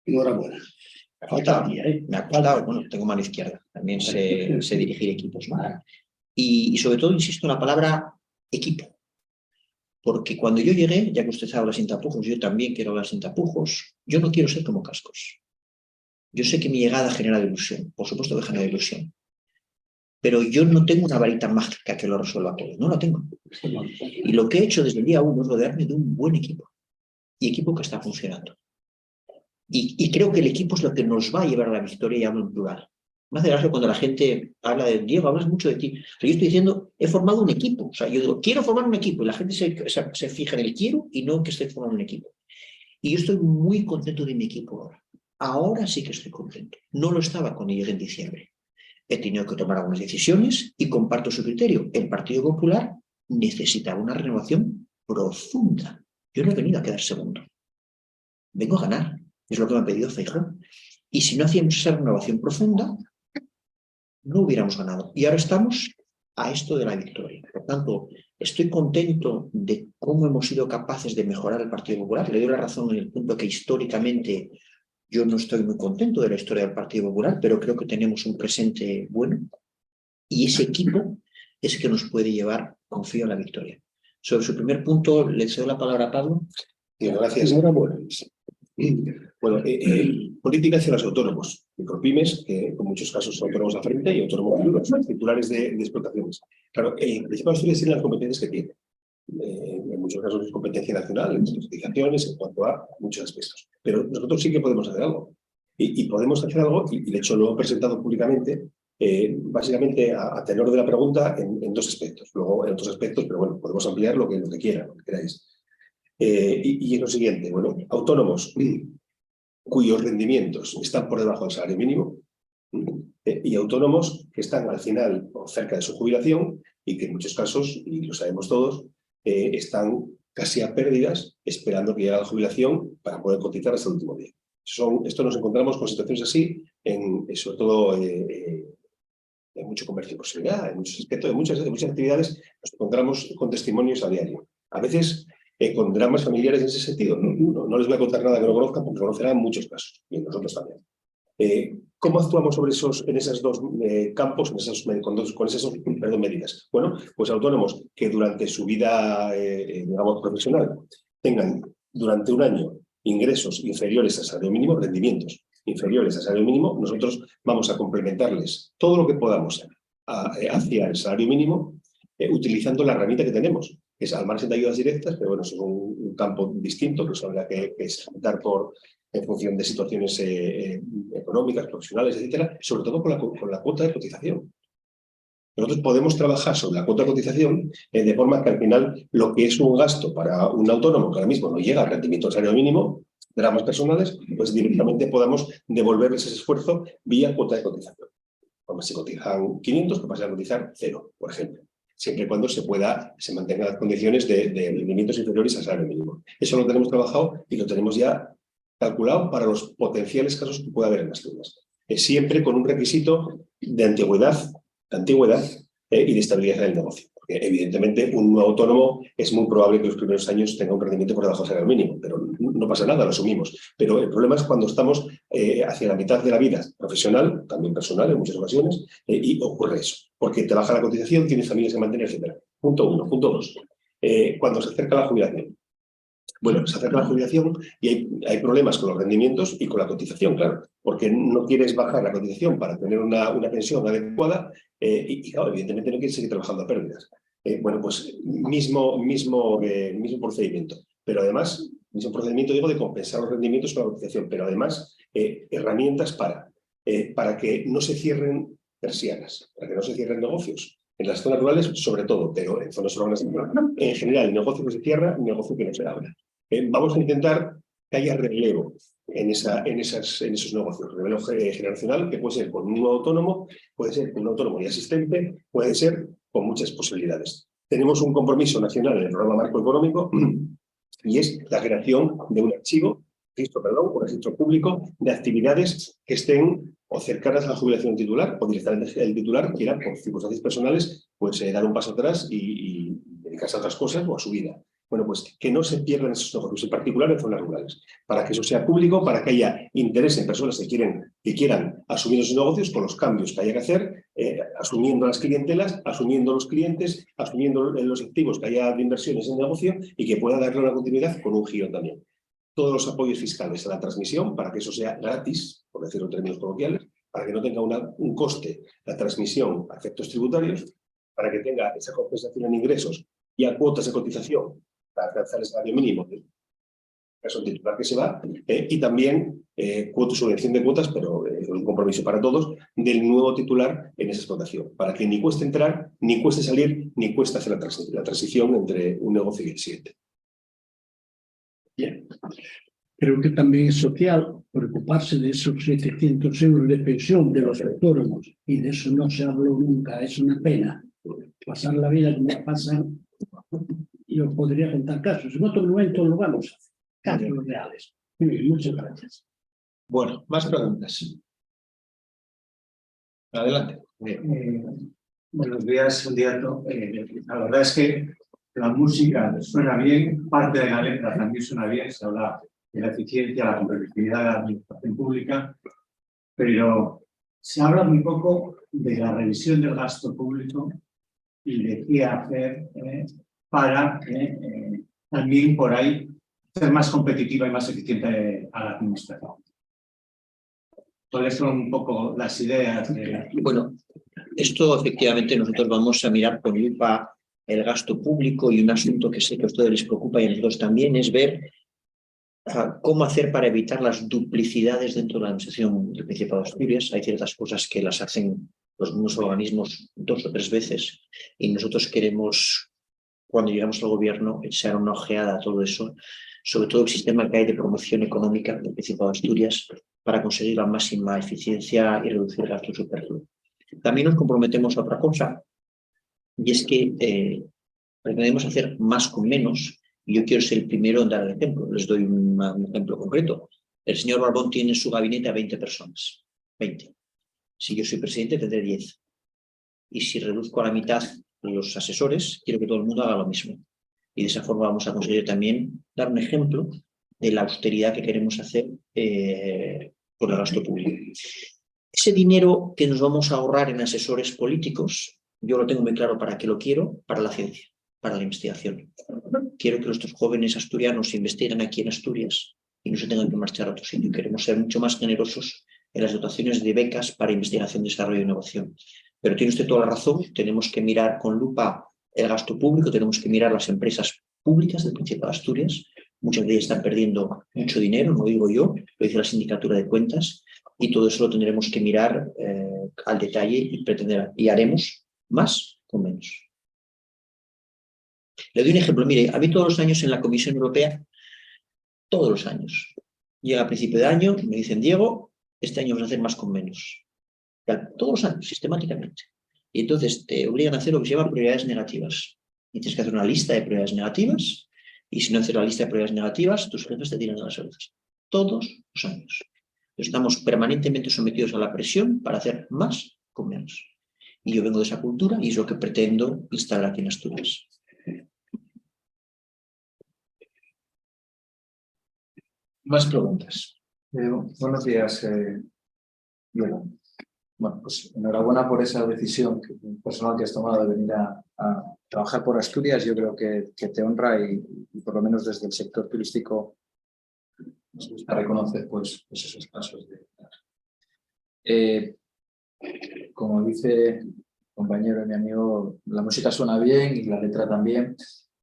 Enhorabuena. Me ha costado, bueno, tengo mano izquierda, también sé dirigir equipos, ¿no? Y sobre todo, insisto en la palabra equipo, porque cuando yo llegué, ya que usted habla sin tapujos, yo también quiero hablar sin tapujos, yo no quiero ser como Cascos. Yo sé que mi llegada genera ilusión, por supuesto que genera ilusión, pero yo no tengo una varita mágica que lo resuelva todo, no la tengo. Y lo que he hecho desde el día 1 es rodearme de un buen equipo, y equipo que está funcionando. Y creo que el equipo es lo que nos va a llevar a la victoria, y hablo en plural. Me hace gracia cuando la gente habla de Diego, hablas mucho de ti. O sea, yo estoy diciendo, he formado un equipo. O sea, yo digo, quiero formar un equipo. Y la gente se fija en el quiero y no en que estoy formando un equipo. Y yo estoy muy contento de mi equipo ahora. Ahora sí que estoy contento. No lo estaba cuando llegué en diciembre. He tenido que tomar algunas decisiones y comparto su criterio. El Partido Popular necesitaba una renovación profunda. Yo no he venido a quedar segundo. Vengo a ganar. Es lo que me ha pedido Feijóo. Y si no hacíamos esa renovación profunda, no hubiéramos ganado. Y ahora estamos a esto de la victoria. Por tanto, estoy contento de cómo hemos sido capaces de mejorar el Partido Popular. Le doy la razón en el punto que históricamente yo no estoy muy contento de la historia del Partido Popular, pero creo que tenemos un presente bueno. Y ese equipo es el que nos puede llevar, confío, a la victoria. Sobre su primer punto, le cedo la palabra a Pablo. Gracias. Bueno, política hacia los autónomos, micropymes, que en muchos casos son autónomos a frente y autónomos duros, titulares de explotaciones. Claro, el Principado de Asturias tiene las competencias que tiene. En muchos casos es competencia nacional, en certificaciones, en cuanto a muchos aspectos. Pero nosotros sí que podemos hacer algo. Y podemos hacer algo, y de hecho lo he presentado públicamente, básicamente a tenor de la pregunta en dos aspectos. Luego en otros aspectos, pero bueno, podemos ampliar lo que quieran, lo que queráis. Y es lo siguiente, bueno, autónomos cuyos rendimientos están por debajo del salario mínimo y autónomos que están al final o cerca de su jubilación y que en muchos casos, y lo sabemos todos, están casi a pérdidas esperando que llegue la jubilación para poder cotizar hasta el último día. Esto nos encontramos con situaciones así, sobre todo en mucho comercio de proximidad, en muchos aspectos, en muchas actividades nos encontramos con testimonios a diario. A veces con dramas familiares en ese sentido. No les voy a contar nada que no conozcan, porque conocerán muchos casos, y nosotros también. ¿Cómo actuamos en esos dos campos, con esas dos medidas? Bueno, pues autónomos que durante su vida, digamos, profesional tengan durante un año ingresos inferiores al salario mínimo, rendimientos inferiores al salario mínimo, nosotros vamos a complementarles todo lo que podamos hacia el salario mínimo, utilizando la herramienta que tenemos, que es al margen de ayudas directas, pero bueno, es un campo distinto, que se habrá que dar en función de situaciones económicas, profesionales, etcétera, sobre todo con la cuota de cotización. Nosotros podemos trabajar sobre la cuota de cotización de forma que al final lo que es un gasto para un autónomo que ahora mismo no llega al rendimiento del salario mínimo, dramas personales, pues directamente podamos devolverles ese esfuerzo vía cuota de cotización. Como si cotizan 500, que pasen a cotizar 0, por ejemplo. Siempre y cuando se mantengan las condiciones de rendimientos inferiores al salario mínimo. Eso lo tenemos trabajado y lo tenemos ya calculado para los potenciales casos que pueda haber en Asturias. Siempre con un requisito de antigüedad y de estabilidad del negocio. Porque evidentemente un nuevo autónomo es muy probable que los primeros años tenga un rendimiento por debajo del salario mínimo, pero no pasa nada, lo asumimos. Pero el problema es cuando estamos hacia la mitad de la vida profesional, también personal en muchas ocasiones, y ocurre eso. Porque te baja la cotización, tienes familias que mantener, etc. Punto 1. Punto 2. Cuando se acerca la jubilación. Bueno, se acerca la jubilación y hay problemas con los rendimientos y con la cotización, claro, porque no quieres bajar la cotización para tener una pensión adecuada y claro, evidentemente no quieres seguir trabajando a pérdidas. Bueno, pues mismo procedimiento, pero además, mismo procedimiento, digo, de compensar los rendimientos con la cotización, pero además herramientas para que no se cierren persianas, para que no se cierren negocios. En las zonas rurales, sobre todo, pero en zonas urbanas en general, el negocio que se cierra, el negocio que no se abre. Vamos a intentar que haya relevo en esos negocios. Relevo generacional, que puede ser con un nuevo autónomo, puede ser con un autónomo y asistente, puede ser con muchas posibilidades. Tenemos un compromiso nacional en el programa Marco Económico y es la creación de un un registro público de actividades que estén o cercanas a la jubilación titular, o directamente el titular quiera, por circunstancias personales, pues dar un paso atrás y dedicarse a otras cosas o a su vida. Bueno, pues que no se pierdan esos negocios, en particular en zonas rurales, para que eso sea público, para que haya interés en personas que quieran asumir esos negocios con los cambios que haya que hacer, asumiendo las clientelas, asumiendo los clientes, asumiendo los activos que haya de inversiones en el negocio y que pueda darle una continuidad con un giro también. Todos los apoyos fiscales a la transmisión, para que eso sea gratis, por decirlo en términos coloquiales, para que no tenga un coste la transmisión a efectos tributarios, para que tenga esa compensación en ingresos y a cuotas de cotización para alcanzar el salario mínimo, que es un titular que se va, y también subvención de cuotas, pero es un compromiso para todos, del nuevo titular en esa explotación, para que ni cueste entrar, ni cueste salir, ni cueste hacer la transición entre un negocio y el siguiente. Bien. Creo que también es social preocuparse de esos 700 euros de pensión de los autónomos, y de eso no se habló nunca. Es una pena pasar la vida como la pasan. Yo podría contar casos. En otro momento lo vamos a hacer. Casos reales. Muy bien, muchas gracias. Bueno, más preguntas. Adelante. Buenos días, candidato. La verdad es que la música suena bien, parte de la letra también suena bien, se habla de la eficiencia, la competitividad de la administración pública, pero se habla muy poco de la revisión del gasto público y de qué hacer para también por ahí ser más competitiva y más eficiente a la administración. ¿Cuáles son un poco las ideas? Bueno, esto efectivamente nosotros vamos a mirar con lupa el gasto público, y un asunto que sé que a ustedes les preocupa y a nosotros también es ver cómo hacer para evitar las duplicidades dentro de la administración del Principado de Asturias. Hay ciertas cosas que las hacen los mismos organismos 2 o 3 veces, y nosotros queremos, cuando llegamos al gobierno, echar una ojeada a todo eso, sobre todo el sistema que hay de promoción económica del Principado de Asturias, para conseguir la máxima eficiencia y reducir el gasto superfluo. También nos comprometemos a otra cosa, y es que pretendemos hacer más con menos, y yo quiero ser el primero en dar el ejemplo. Les doy un ejemplo concreto. El señor Barbón tiene en su gabinete a 20 personas. 20. Si yo soy presidente, tendré 10. Y si reduzco a la mitad los asesores, quiero que todo el mundo haga lo mismo. Y de esa forma vamos a conseguir también dar un ejemplo de la austeridad que queremos hacer por el gasto público. Ese dinero que nos vamos a ahorrar en asesores políticos, yo lo tengo muy claro para qué lo quiero: para la ciencia, para la investigación. Quiero que nuestros jóvenes asturianos investiguen aquí en Asturias y no se tengan que marchar a otro sitio. Queremos ser mucho más generosos en las dotaciones de becas para investigación, desarrollo e innovación. Pero tiene usted toda la razón, tenemos que mirar con lupa el gasto público, tenemos que mirar las empresas públicas del Principado de Asturias. Muchas de ellas están perdiendo mucho dinero, no digo yo, lo dice la Sindicatura de Cuentas, y todo eso lo tendremos que mirar al detalle y pretender, y haremos más con menos. Le doy un ejemplo. Mire, a mí todos los años en la Comisión Europea, todos los años, llega a principio de año y me dicen: Diego, este año vas a hacer más con menos. Todos los años, sistemáticamente. Y entonces te obligan a hacer lo que se llama prioridades negativas. Y tienes que hacer una lista de prioridades negativas, y si no haces la lista de prioridades negativas, tus jefes te tiran a las orejas. Todos los años. Estamos permanentemente sometidos a la presión para hacer más con menos. Y yo vengo de esa cultura y es lo que pretendo instalar aquí en Asturias. Más preguntas. Buenos días, Diego. Bueno, pues enhorabuena por esa decisión personal que has tomado de venir a trabajar por Asturias. Yo creo que te honra y por lo menos desde el sector turístico nos gusta reconocer pues esos pasos. Como dice el compañero y mi amigo, la música suena bien y la letra también.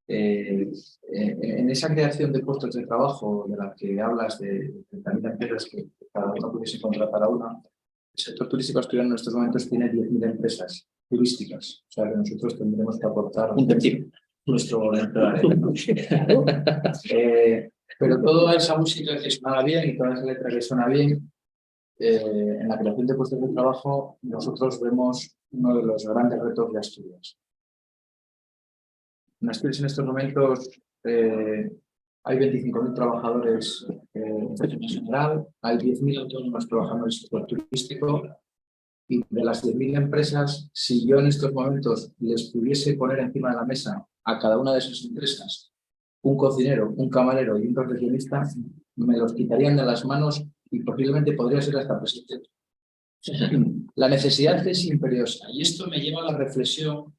En esa creación de puestos de trabajo de la que hablas, de 30.000 empresas que cada uno pudiese contratar a una, el sector turístico asturiano en estos momentos tiene 10.000 empresas turísticas. O sea que nosotros tendremos que aportar nuestro granito de pero toda esa música que suena bien y toda esa letra que suena bien, en la creación de puestos de trabajo nosotros vemos uno de los grandes retos de Asturias. En Asturias en estos momentos hay 25.000 trabajadores en general, hay 10.000 autónomos trabajando en el sector turístico, y de las 10.000 empresas, si yo en estos momentos les pudiese poner encima de la mesa a cada una de esas empresas un cocinero, un camarero y un recepcionista, me los quitarían de las manos y posiblemente podría ser hasta presidente. La necesidad es imperiosa, y esto me lleva a la reflexión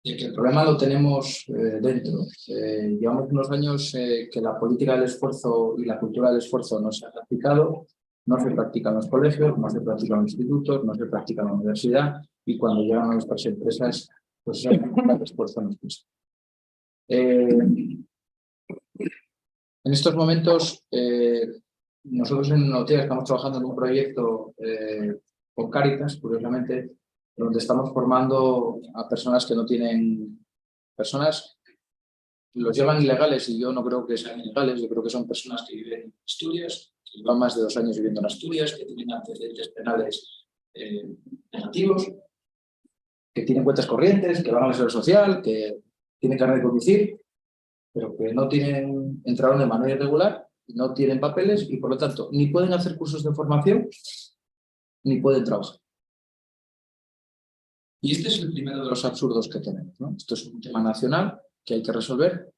de que el problema lo tenemos dentro. Llevamos unos años que la política del esfuerzo y la cultura del esfuerzo no se ha practicado, no se practica en los colegios, no se practica en los institutos, no se practica en la universidad, y cuando llegan a nuestras empresas, pues esa cultura del esfuerzo no existe. En estos momentos nosotros en Notea estamos trabajando en un proyecto con Cáritas, curiosamente, donde estamos formando a personas que no tienen... Personas los llaman ilegales y yo no creo que sean ilegales, yo creo que son personas que viven en Asturias, que llevan más de 2 años viviendo en Asturias, que tienen antecedentes penales negativos, que tienen cuentas corrientes, que van a la seguridad social, que tienen carnet de conducir, pero que no tienen, entraron de manera irregular, no tienen papeles y por lo tanto ni pueden hacer cursos de formación ni pueden trabajar. Y este es el primero de los absurdos que tenemos, ¿no? Esto es un tema nacional que hay que resolver,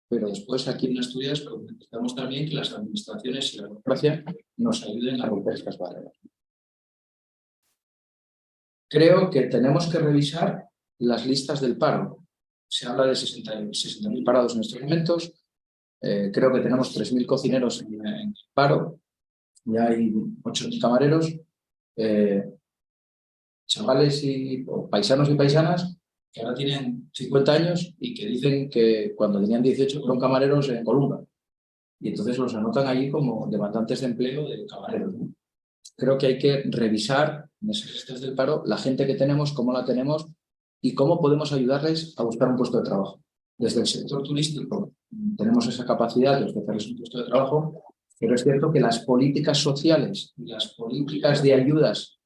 pero después aquí en Asturias pues, necesitamos también que las administraciones y la democracia nos ayuden a romper estas barreras. Creo que tenemos que revisar las listas del paro. Se habla de 60.000 parados en estos momentos. Creo que tenemos 3.000 cocineros en paro. Ya hay 8.000 camareros. Chavales o paisanos y paisanas que ahora tienen 50 años y que dicen que cuando tenían 18 fueron camareros en Columba. Y entonces los anotan allí como demandantes de empleo de camareros, ¿no? Creo que hay que revisar en esas listas del paro la gente que tenemos, cómo la tenemos y cómo podemos ayudarles a buscar un puesto de trabajo. Desde el sector turístico tenemos esa capacidad de ofrecerles un puesto de trabajo, pero es cierto que las políticas sociales y las políticas de ayudas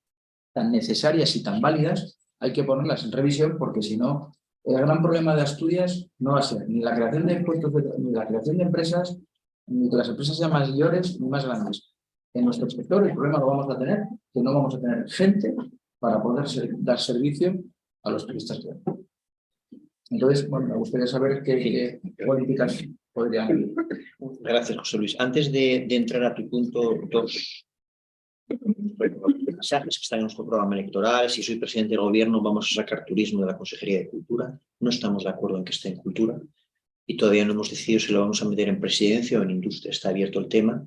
tan necesarias y tan válidas hay que ponerlas en revisión porque si no, el gran problema de Asturias no va a ser ni la creación de puestos, ni la creación de empresas, ni que las empresas sean mayores ni más grandes. En nuestro sector el problema lo vamos a tener, que no vamos a tener gente para poder dar servicio a los turistas que hay. Entonces, bueno, me gustaría saber qué políticas podrían... Gracias, José Luis. Antes de entrar a tu punto, dos mensajes que están en nuestro programa electoral. Si soy presidente del gobierno, vamos a sacar turismo de la Consejería de Cultura. No estamos de acuerdo en que esté en cultura y todavía no hemos decidido si lo vamos a meter en presidencia o en industria. Está abierto el tema,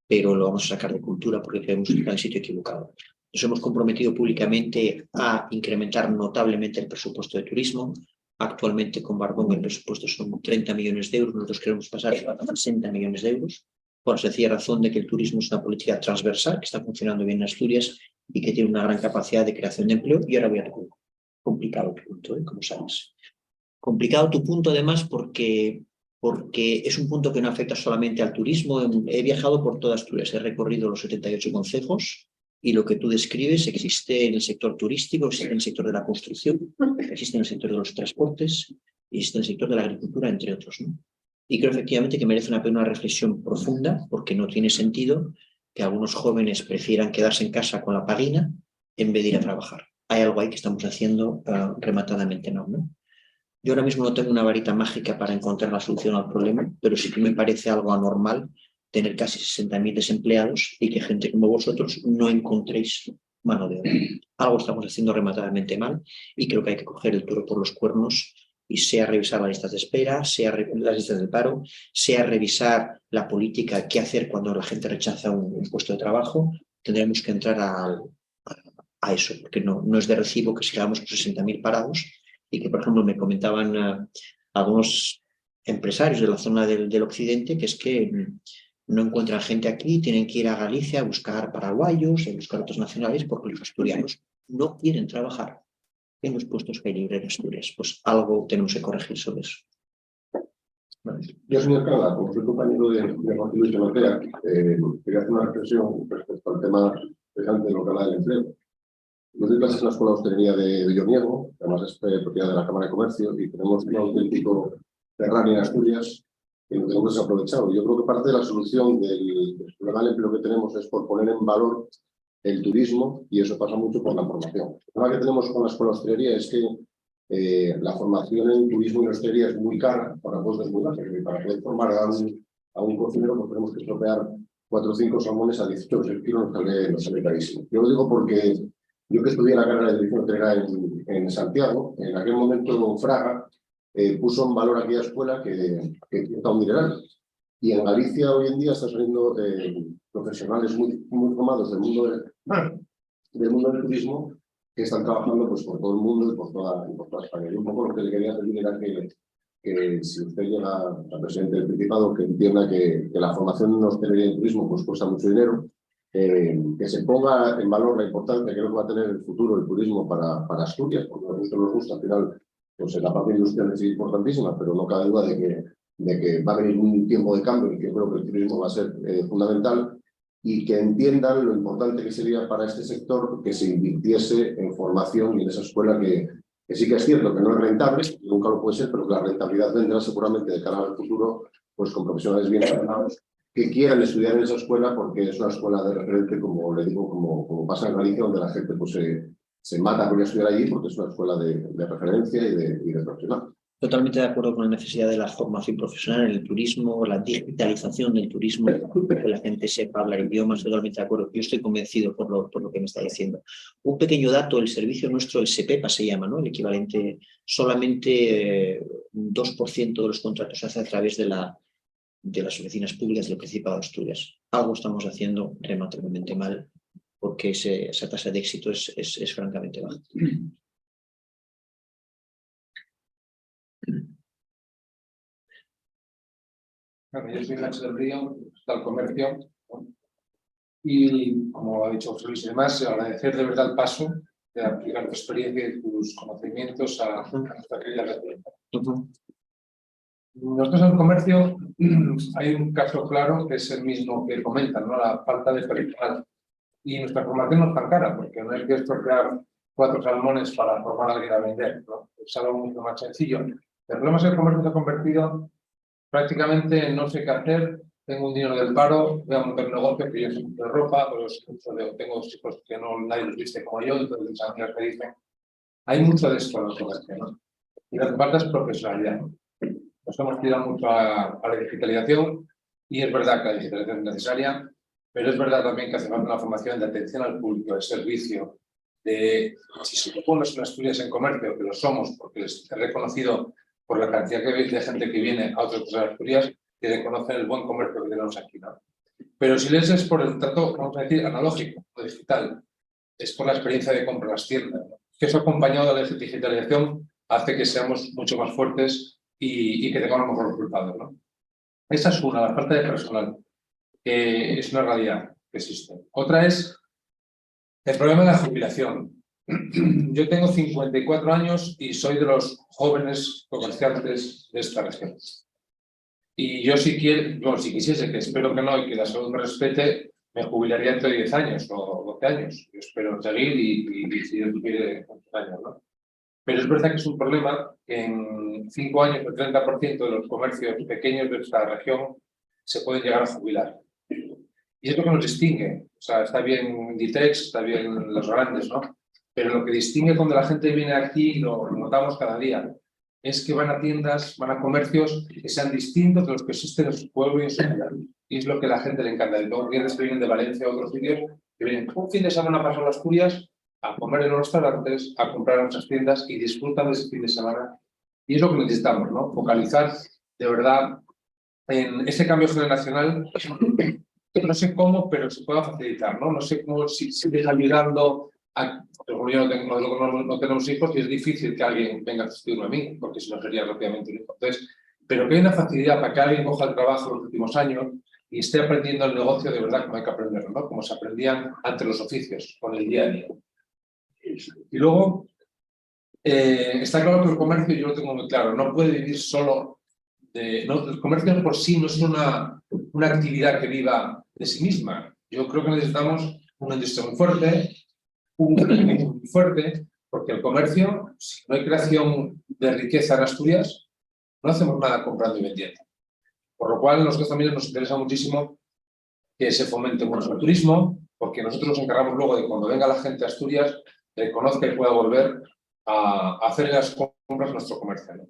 pero lo vamos a sacar de cultura porque creemos que está en el sitio equivocado. Nos hemos comprometido públicamente a incrementar notablemente el presupuesto de turismo. Actualmente con Barbón el presupuesto son 30 millones de euros, nosotros queremos pasar a 60 millones de euros, por la sencilla razón de que el turismo es una política transversal que está funcionando bien en Asturias y que tiene una gran capacidad de creación de empleo. Y ahora voy a tu punto. Complicado tu punto, como sabes. Complicado tu punto además porque es un punto que no afecta solamente al turismo. He viajado por toda Asturias, he recorrido los 78 concejos y lo que tú describes existe en el sector turístico, existe en el sector de la construcción, existe en el sector de los transportes y existe en el sector de la agricultura, entre otros, ¿no? Y creo efectivamente que merece una reflexión profunda porque no tiene sentido que algunos jóvenes prefieran quedarse en casa con la paguina en vez de ir a trabajar. Hay algo ahí que estamos haciendo rematadamente ¿no? Yo ahora mismo no tengo una varita mágica para encontrar la solución al problema, pero sí que me parece algo anormal tener casi 60.000 desempleados y que gente como vosotros no encontréis mano de obra. Algo estamos haciendo rematadamente mal y creo que hay que coger el toro por los cuernos y sea revisar las listas de espera, sea las listas del paro, sea revisar la política, qué hacer cuando la gente rechaza un puesto de trabajo. Tendremos que entrar a eso, porque no es de recibo que sigamos con 60.000 parados y que, por ejemplo, me comentaban algunos empresarios de la zona del occidente que es que no encuentran gente aquí, tienen que ir a Galicia a buscar paraguayos, a buscar otros nacionales, porque los asturianos no quieren trabajar en los puestos que hay libres en Asturias. Pues algo tenemos que corregir sobre eso. Yo, señor Cala, como soy compañero de José Luis de Notea, quería hacer una reflexión respecto al tema precisamente de lo que habla del empleo. Yo doy clases en la Escuela de Hostelería de Villoniego, que además es propiedad de la Cámara de Comercio, y tenemos un auténtico terráneo en Asturias que lo tenemos desaprovechado. Yo creo que parte de la solución del problema del empleo que tenemos es por poner en valor el turismo, y eso pasa mucho por la formación. El problema que tenemos con la Escuela de Hostelería es que la formación en turismo y hostelería es muy cara, para costes muy bajos, y para poder formar a un cocinero pues tenemos que estropear 4 o 5 salmones a 18 euros el kilo, nos sale carísimo. Yo lo digo porque yo que estudié la carrera de dirección hotelera en Santiago, en aquel momento don Fraga puso en valor aquella escuela que cuesta un dineral. Y en Galicia hoy en día están saliendo profesionales muy formados del mundo del turismo que están trabajando pues, por todo el mundo y por toda España. Y un poco lo que le quería pedir era que que si usted llega al presidente del Principado, que entienda que la formación en hostelería y turismo pues cuesta mucho dinero, que se ponga en valor la importancia que creo que va a tener el futuro el turismo para Asturias, porque a nosotros nos gusta, al final, pues la parte industrial es importantísima, pero no cabe duda de que va a venir un tiempo de cambio y que creo que el turismo va a ser fundamental, y que entiendan lo importante que sería para este sector que se invirtiese en formación y en esa escuela que sí que es cierto que no es rentable, nunca lo puede ser, pero que la rentabilidad vendrá seguramente de cara al futuro, pues con profesionales bien formados que quieran estudiar en esa escuela, porque es una escuela de referente, como le digo, como pasa en Galicia, donde la gente pues, se mata por ir a estudiar allí, porque es una escuela de referencia y de profesional. Totalmente de acuerdo con la necesidad de la formación profesional en el turismo, la digitalización del turismo, que la gente sepa hablar idiomas, totalmente de acuerdo. Yo estoy convencido por lo que me está diciendo. Un pequeño dato, el servicio nuestro, el SEPEPA se llama, ¿no? El equivalente, solamente un 2% de los contratos se hace a través de las oficinas públicas del Principado de Asturias. Algo estamos haciendo remarcablemente mal, porque esa tasa de éxito es francamente baja. Bueno, yo soy Nacho del Río, está el comercio, ¿no? Y como ha dicho José Luis y demás, agradecer de verdad el paso de aplicar tu experiencia y tus conocimientos a nuestra querida región. Nosotros en el comercio hay un caso claro que es el mismo que comentan, ¿no? La falta de personal. Y nuestra formación no es tan cara, porque no hay que estropear 4 salmones para formar a alguien a vender, ¿no? Es algo mucho más sencillo. El problema es que el comercio se ha convertido prácticamente no sé qué hacer, tengo un dinero del paro, voy a montar un negocio que yo soy de ropa, pero tengo hijos que no nadie los viste como yo, entonces mis amigas me dicen, hay mucho de esto en el comercio, ¿no? Y lo que falta es profesionalidad. Nos hemos tirado mucho a la digitalización y es verdad que la digitalización es necesaria, pero es verdad también que hace falta una formación de atención al público, de servicio, de si somos buenos en Asturias en comercio, que lo somos porque les he reconocido por la cantidad de gente que viene a otras cosas de Asturias y reconocen el buen comercio que tenemos aquí, ¿no? Pero si les es por el trato, vamos a decir, analógico o digital, es por la experiencia de compra en las tiendas, ¿no? Que eso acompañado de la digitalización hace que seamos mucho más fuertes y que tengamos mejores resultados, ¿no? Esa es una, la falta de personal, que es una realidad que existe. Otra es el problema de la jubilación. Yo tengo 54 años y soy de los jóvenes comerciantes de esta región. Y yo si quisiese, que espero que no y que la salud me respete, me jubilaría entre 10 años o 12 años. Yo espero seguir y si Dios quiere, 11 años, ¿no? Pero es verdad que es un problema que en 5 años el 30% de los comercios pequeños de esta región se pueden llegar a jubilar. Y es lo que nos distingue. O sea, está bien Inditex, está bien los grandes, ¿no? Pero lo que distingue cuando la gente viene aquí, lo notamos cada día, es que van a tiendas, van a comercios que sean distintos de los que existen en su pueblo y en su ciudad. Y es lo que a la gente le encanta. Tengo clientes que vienen de Valencia o otros sitios que vienen un fin de semana a pasar las Asturias, a comer en los restaurantes, a comprar en nuestras tiendas y disfrutan de ese fin de semana. Y es lo que necesitamos, ¿no? Focalizar de verdad en ese cambio generacional. No sé cómo, pero se pueda facilitar, ¿no? No sé cómo si sigues ayudando a... Yo no tenemos hijos y es difícil que alguien venga a sustituirme a mí, porque si no sería rápidamente un hijo. Entonces, pero que hay una facilidad para que alguien coja el trabajo en los últimos años y esté aprendiendo el negocio de verdad como hay que aprenderlo, ¿no? Como se aprendían ante los oficios, con el día a día. Y luego, está claro que el comercio, yo lo tengo muy claro, no puede vivir solo el comercio por sí no es una actividad que viva de sí misma. Yo creo que necesitamos una industria muy fuerte, un crecimiento muy fuerte, porque el comercio, si no hay creación de riqueza en Asturias, no hacemos nada comprando y vendiendo. Por lo cual, a nosotros también nos interesa muchísimo que se fomente mucho el turismo, porque nosotros nos encargamos luego de cuando venga la gente a Asturias, conozca y pueda volver a hacer las compras nuestro comercio, ¿no?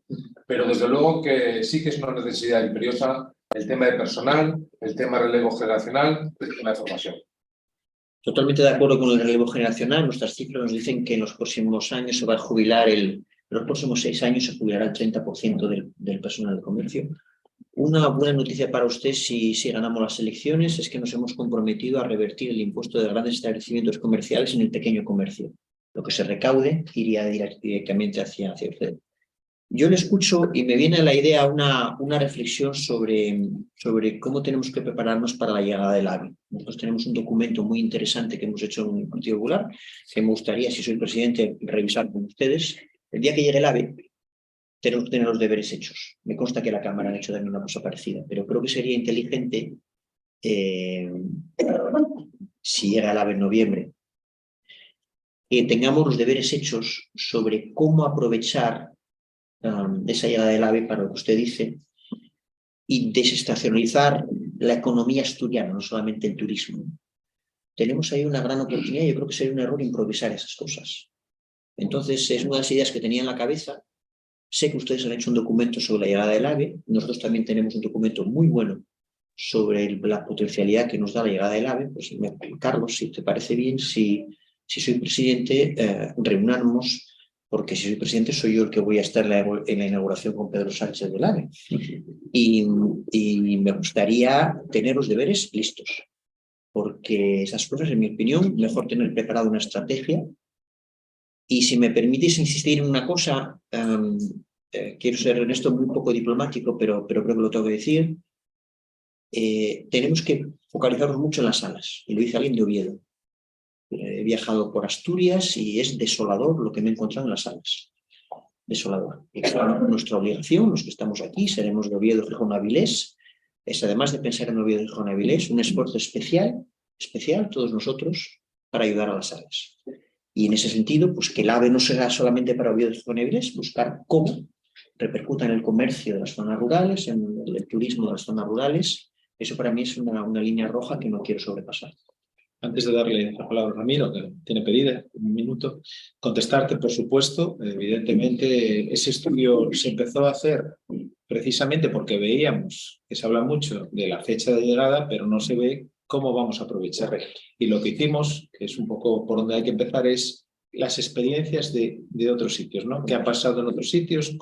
Pero desde luego que sí que es una necesidad imperiosa el tema de personal, el tema de relevo generacional, el tema de formación. Totalmente de acuerdo con el relevo generacional. Nuestras cifras nos dicen que en los próximos años se va a jubilar en los próximos 6 años se jubilará el 30% del personal de comercio. Una buena noticia para usted si ganamos las elecciones es que nos hemos comprometido a revertir el impuesto de grandes establecimientos comerciales en el pequeño comercio. Lo que se recaude iría directamente hacia usted. Yo le escucho y me viene a la idea una reflexión sobre cómo tenemos que prepararnos para la llegada del AVE. Nosotros tenemos un documento muy interesante que hemos hecho en el Partido Popular, que me gustaría, si soy presidente, revisar con ustedes. El día que llegue el AVE, tenemos que tener los deberes hechos. Me consta que la Cámara han hecho también una cosa parecida, pero creo que sería inteligente, si llega el AVE en noviembre, que tengamos los deberes hechos sobre cómo aprovechar esa llegada del AVE para lo que usted dice y desestacionalizar la economía asturiana, no solamente el turismo. Tenemos ahí una gran oportunidad y yo creo que sería un error improvisar esas cosas. Entonces, es una de las ideas que tenía en la cabeza. Sé que ustedes han hecho un documento sobre la llegada del AVE. Nosotros también tenemos un documento muy bueno sobre la potencialidad que nos da la llegada del AVE. Pues, Carlos, si te parece bien, si soy presidente, reunamos, porque si soy presidente soy yo el que voy a estar en la inauguración con Pedro Sánchez del AVE. Y me gustaría tener los deberes listos, porque esas cosas, en mi opinión, mejor tener preparada una estrategia. Y si me permitís insistir en una cosa, quiero ser en esto muy poco diplomático, pero creo que lo tengo que decir. Tenemos que focalizarnos mucho en las salas, y lo dice alguien de Oviedo. He viajado por Asturias y es desolador lo que me he encontrado en las salas. Desolador. Y claro, nuestra obligación, los que estamos aquí, seremos de Oviedo, Gijón, Avilés, es, además de pensar en Oviedo, Gijón, Avilés, un esfuerzo especial, todos nosotros, para ayudar a las salas. Y en ese sentido, pues que el AVE no será solamente para Oviedo, Gijón, Avilés, buscar cómo repercuta en el comercio de las zonas rurales, en el turismo de las zonas rurales. Eso para mí es una línea roja que no quiero sobrepasar. Antes de darle la palabra a Ramiro, que tiene pedida un minuto, contestarte, por supuesto. Evidentemente, ese estudio se empezó a hacer precisamente porque veíamos que se habla mucho de la fecha de llegada, pero no se ve cómo vamos a aprovechar. Y lo que hicimos, que es un poco por donde hay que empezar, es las experiencias de otros sitios, ¿no? ¿Qué ha pasado en otros sitios?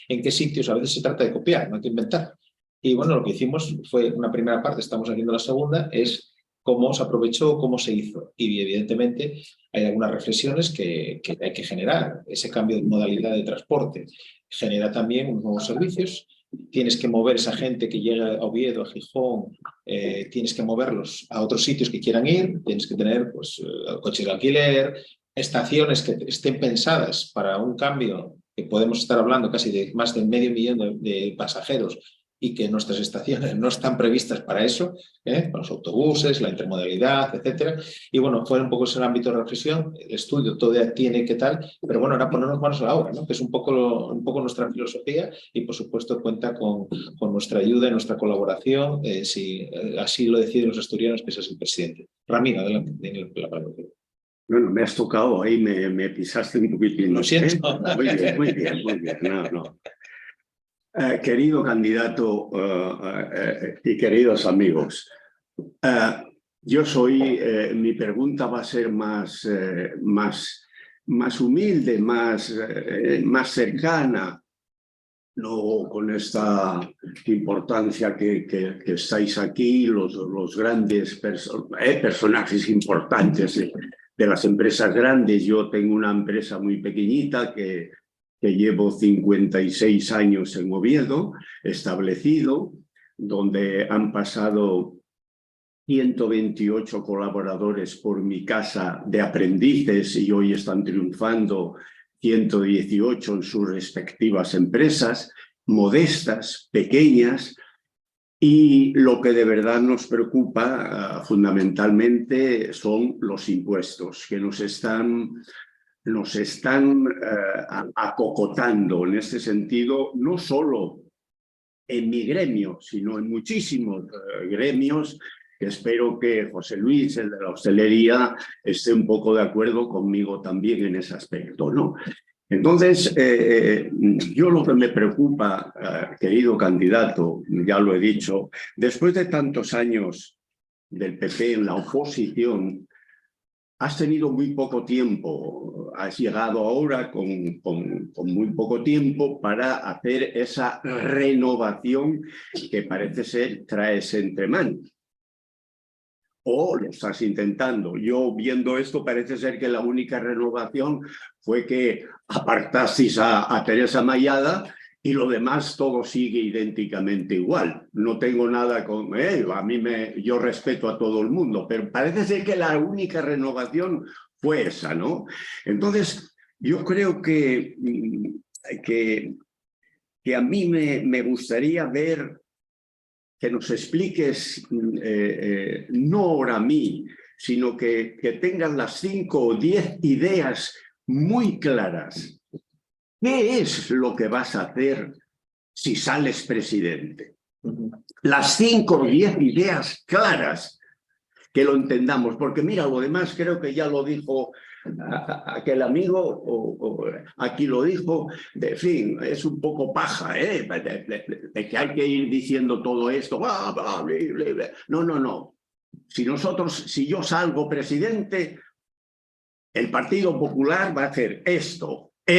¿En qué sitios? A veces se trata de copiar, no hay que inventar. Y bueno, lo que hicimos fue una primera parte, estamos haciendo la segunda, es cómo se aprovechó, cómo se hizo. Y evidentemente hay algunas reflexiones que hay que generar. Ese cambio de modalidad de transporte genera también unos nuevos servicios. Tienes que mover esa gente que llega a Oviedo, a Gijón, tienes que moverlos a otros sitios que quieran ir, tienes que tener pues, coches de alquiler, estaciones que estén pensadas para un cambio, que podemos estar hablando casi de más de 500.000 de pasajeros, y que nuestras estaciones no están previstas para eso, los autobuses, la intermodalidad, etcétera. Y bueno, fue un poco ese ámbito de reflexión. El estudio todavía tiene que tal, pero bueno, ahora ponernos manos a la obra, ¿no? Que es un poco nuestra filosofía y por supuesto cuenta con nuestra ayuda y nuestra colaboración, si así lo deciden los asturianos, que ese es el presidente. Ramiro, adelante, tiene la palabra. Bueno, me has tocado ahí, me pisaste un poquitín. Lo siento. Muy bien, muy bien, muy bien. No. Querido candidato y queridos amigos, yo soy, mi pregunta va a ser más humilde, más cercana, no con esta importancia que estáis aquí, los grandes personajes importantes de las empresas grandes. Yo tengo una empresa muy pequeñita que llevo 56 años en Oviedo, establecido, donde han pasado 128 colaboradores por mi casa de aprendices y hoy están triunfando 118 en sus respectivas empresas, modestas, pequeñas, y lo que de verdad nos preocupa fundamentalmente son los impuestos que nos están acocotando en este sentido, no solo en mi gremio, sino en muchísimos gremios, que espero que José Luis, el de la hostelería, esté un poco de acuerdo conmigo también en ese aspecto, ¿no? Entonces, yo lo que me preocupa, querido candidato, ya lo he dicho, después de tantos años del PP en la oposición, has tenido muy poco tiempo, has llegado ahora con muy poco tiempo para hacer esa renovación que parece ser traes entre manos. o lo estás intentando. Yo viendo esto parece ser que la única renovación fue que apartasteis a Teresa Mayada y lo demás todo sigue idénticamente igual. No tengo nada con... yo respeto a todo el mundo, pero parece ser que la única renovación fue esa, ¿no? Entonces, yo creo que a mí me gustaría ver que nos expliques, no ahora a mí, sino que tengas las 5 o 10 ideas muy claras. ¿Qué es lo que vas a hacer si sales presidente? Las 5 o 10 ideas claras, que lo entendamos, porque mira, lo demás creo que ya lo dijo aquel amigo, o aquí lo dijo, de fin, es un poco paja, de que hay que ir diciendo todo esto. No. Si yo salgo presidente, el Partido Popular va a hacer esto y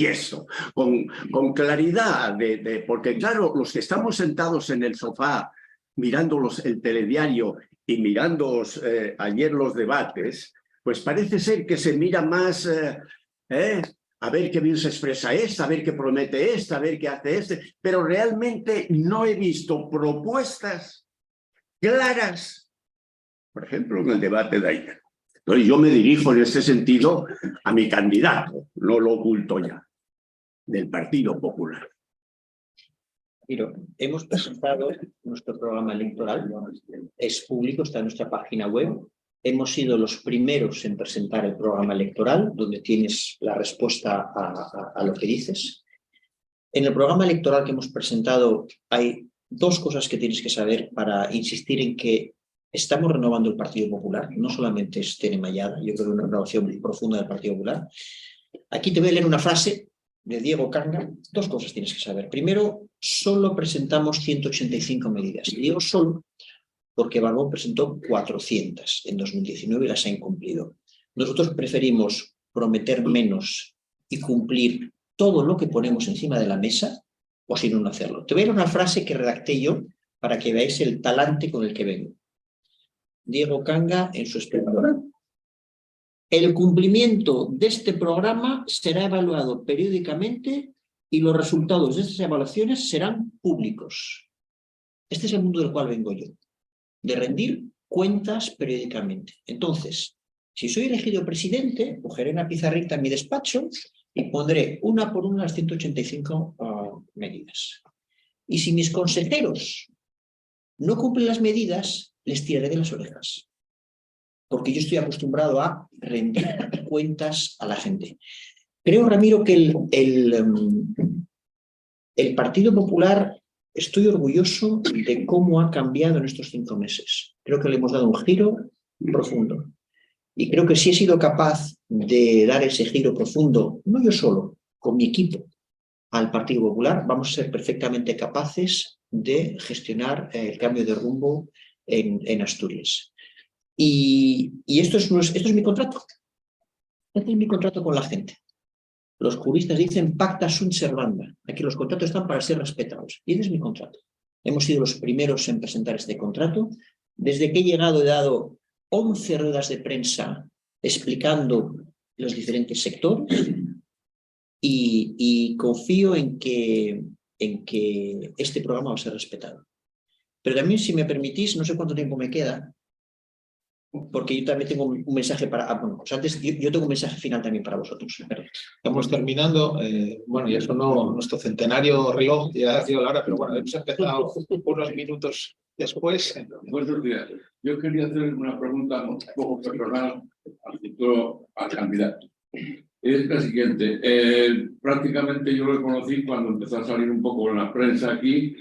esto, con claridad, porque claro, los que estamos sentados en el sofá mirando el telediario y mirando ayer los debates, pues parece ser que se mira más, a ver qué bien se expresa esta, a ver qué promete esta, a ver qué hace este, pero realmente no he visto propuestas claras, por ejemplo, en el debate de ayer. Entonces yo me dirijo en este sentido a mi candidato, no lo oculto ya, del Partido Popular. Miro, hemos presentado nuestro programa electoral, es público, está en nuestra página web. Hemos sido los primeros en presentar el programa electoral, donde tienes la respuesta a lo que dices. En el programa electoral que hemos presentado hay 2 cosas que tienes que saber para insistir en que estamos renovando el Partido Popular, no solamente es Tere Mayada, yo creo que una renovación muy profunda del Partido Popular. Aquí te voy a leer una frase de Diego Canga. 2 cosas tienes que saber. Primero, solo presentamos 185 medidas. Y digo solo porque Barbón presentó 400 en 2019 y las ha incumplido. Nosotros preferimos prometer menos y cumplir todo lo que ponemos encima de la mesa, o si no, no hacerlo. Te voy a leer una frase que redacté yo para que veáis el talante con el que vengo. Diego Canga en su esplendor. El cumplimiento de este programa será evaluado periódicamente y los resultados de estas evaluaciones serán públicos. Este es el mundo del cual vengo yo, de rendir cuentas periódicamente. Entonces, si soy elegido presidente, cogeré una pizarrita en mi despacho y pondré una por una las 185 medidas. Y si mis consejeros no cumplen las medidas, les tiraré de las orejas. Porque yo estoy acostumbrado a rendir cuentas a la gente. Creo, Ramiro, que el Partido Popular, estoy orgulloso de cómo ha cambiado en estos 5 meses. Creo que le hemos dado un giro profundo. Y creo que si he sido capaz de dar ese giro profundo, no yo solo, con mi equipo, al Partido Popular, vamos a ser perfectamente capaces de gestionar el cambio de rumbo en Asturias. Y esto es mi contrato. Este es mi contrato con la gente. Los juristas dicen pacta sunt servanda. Aquí los contratos están para ser respetados. Y ese es mi contrato. Hemos sido los primeros en presentar este contrato. Desde que he llegado he dado 11 ruedas de prensa explicando los diferentes sectores y confío en que este programa va a ser respetado. Pero también, si me permitís, no sé cuánto tiempo me queda, porque yo también tengo un mensaje para... bueno, pues antes yo tengo un mensaje final también para vosotros. Perdón. Estamos terminando, bueno, ya sonó nuestro centenario reloj, ya ha sido la hora, pero bueno, hemos empezado unos minutos después. Buenos días. Yo quería hacer una pregunta un poco personal al candidato. Es la siguiente. Prácticamente yo lo conocí cuando empezó a salir un poco en la prensa aquí,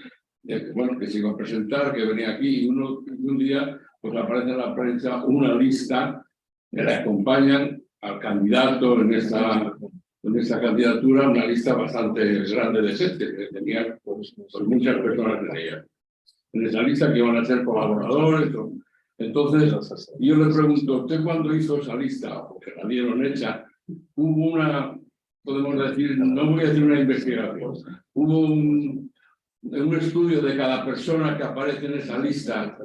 bueno, que se iba a presentar, que venía aquí, y un día pues aparece en la prensa una lista que le acompañan al candidato en esta candidatura, una lista bastante grande de gente, que tenía pues muchas personas en ella. En esa lista que iban a ser colaboradores. Entonces, yo le pregunto, ¿usted cuando hizo esa lista, porque la dieron hecha, hubo una, podemos decir, no voy a decir una investigación, hubo un estudio de cada persona que aparece en esa lista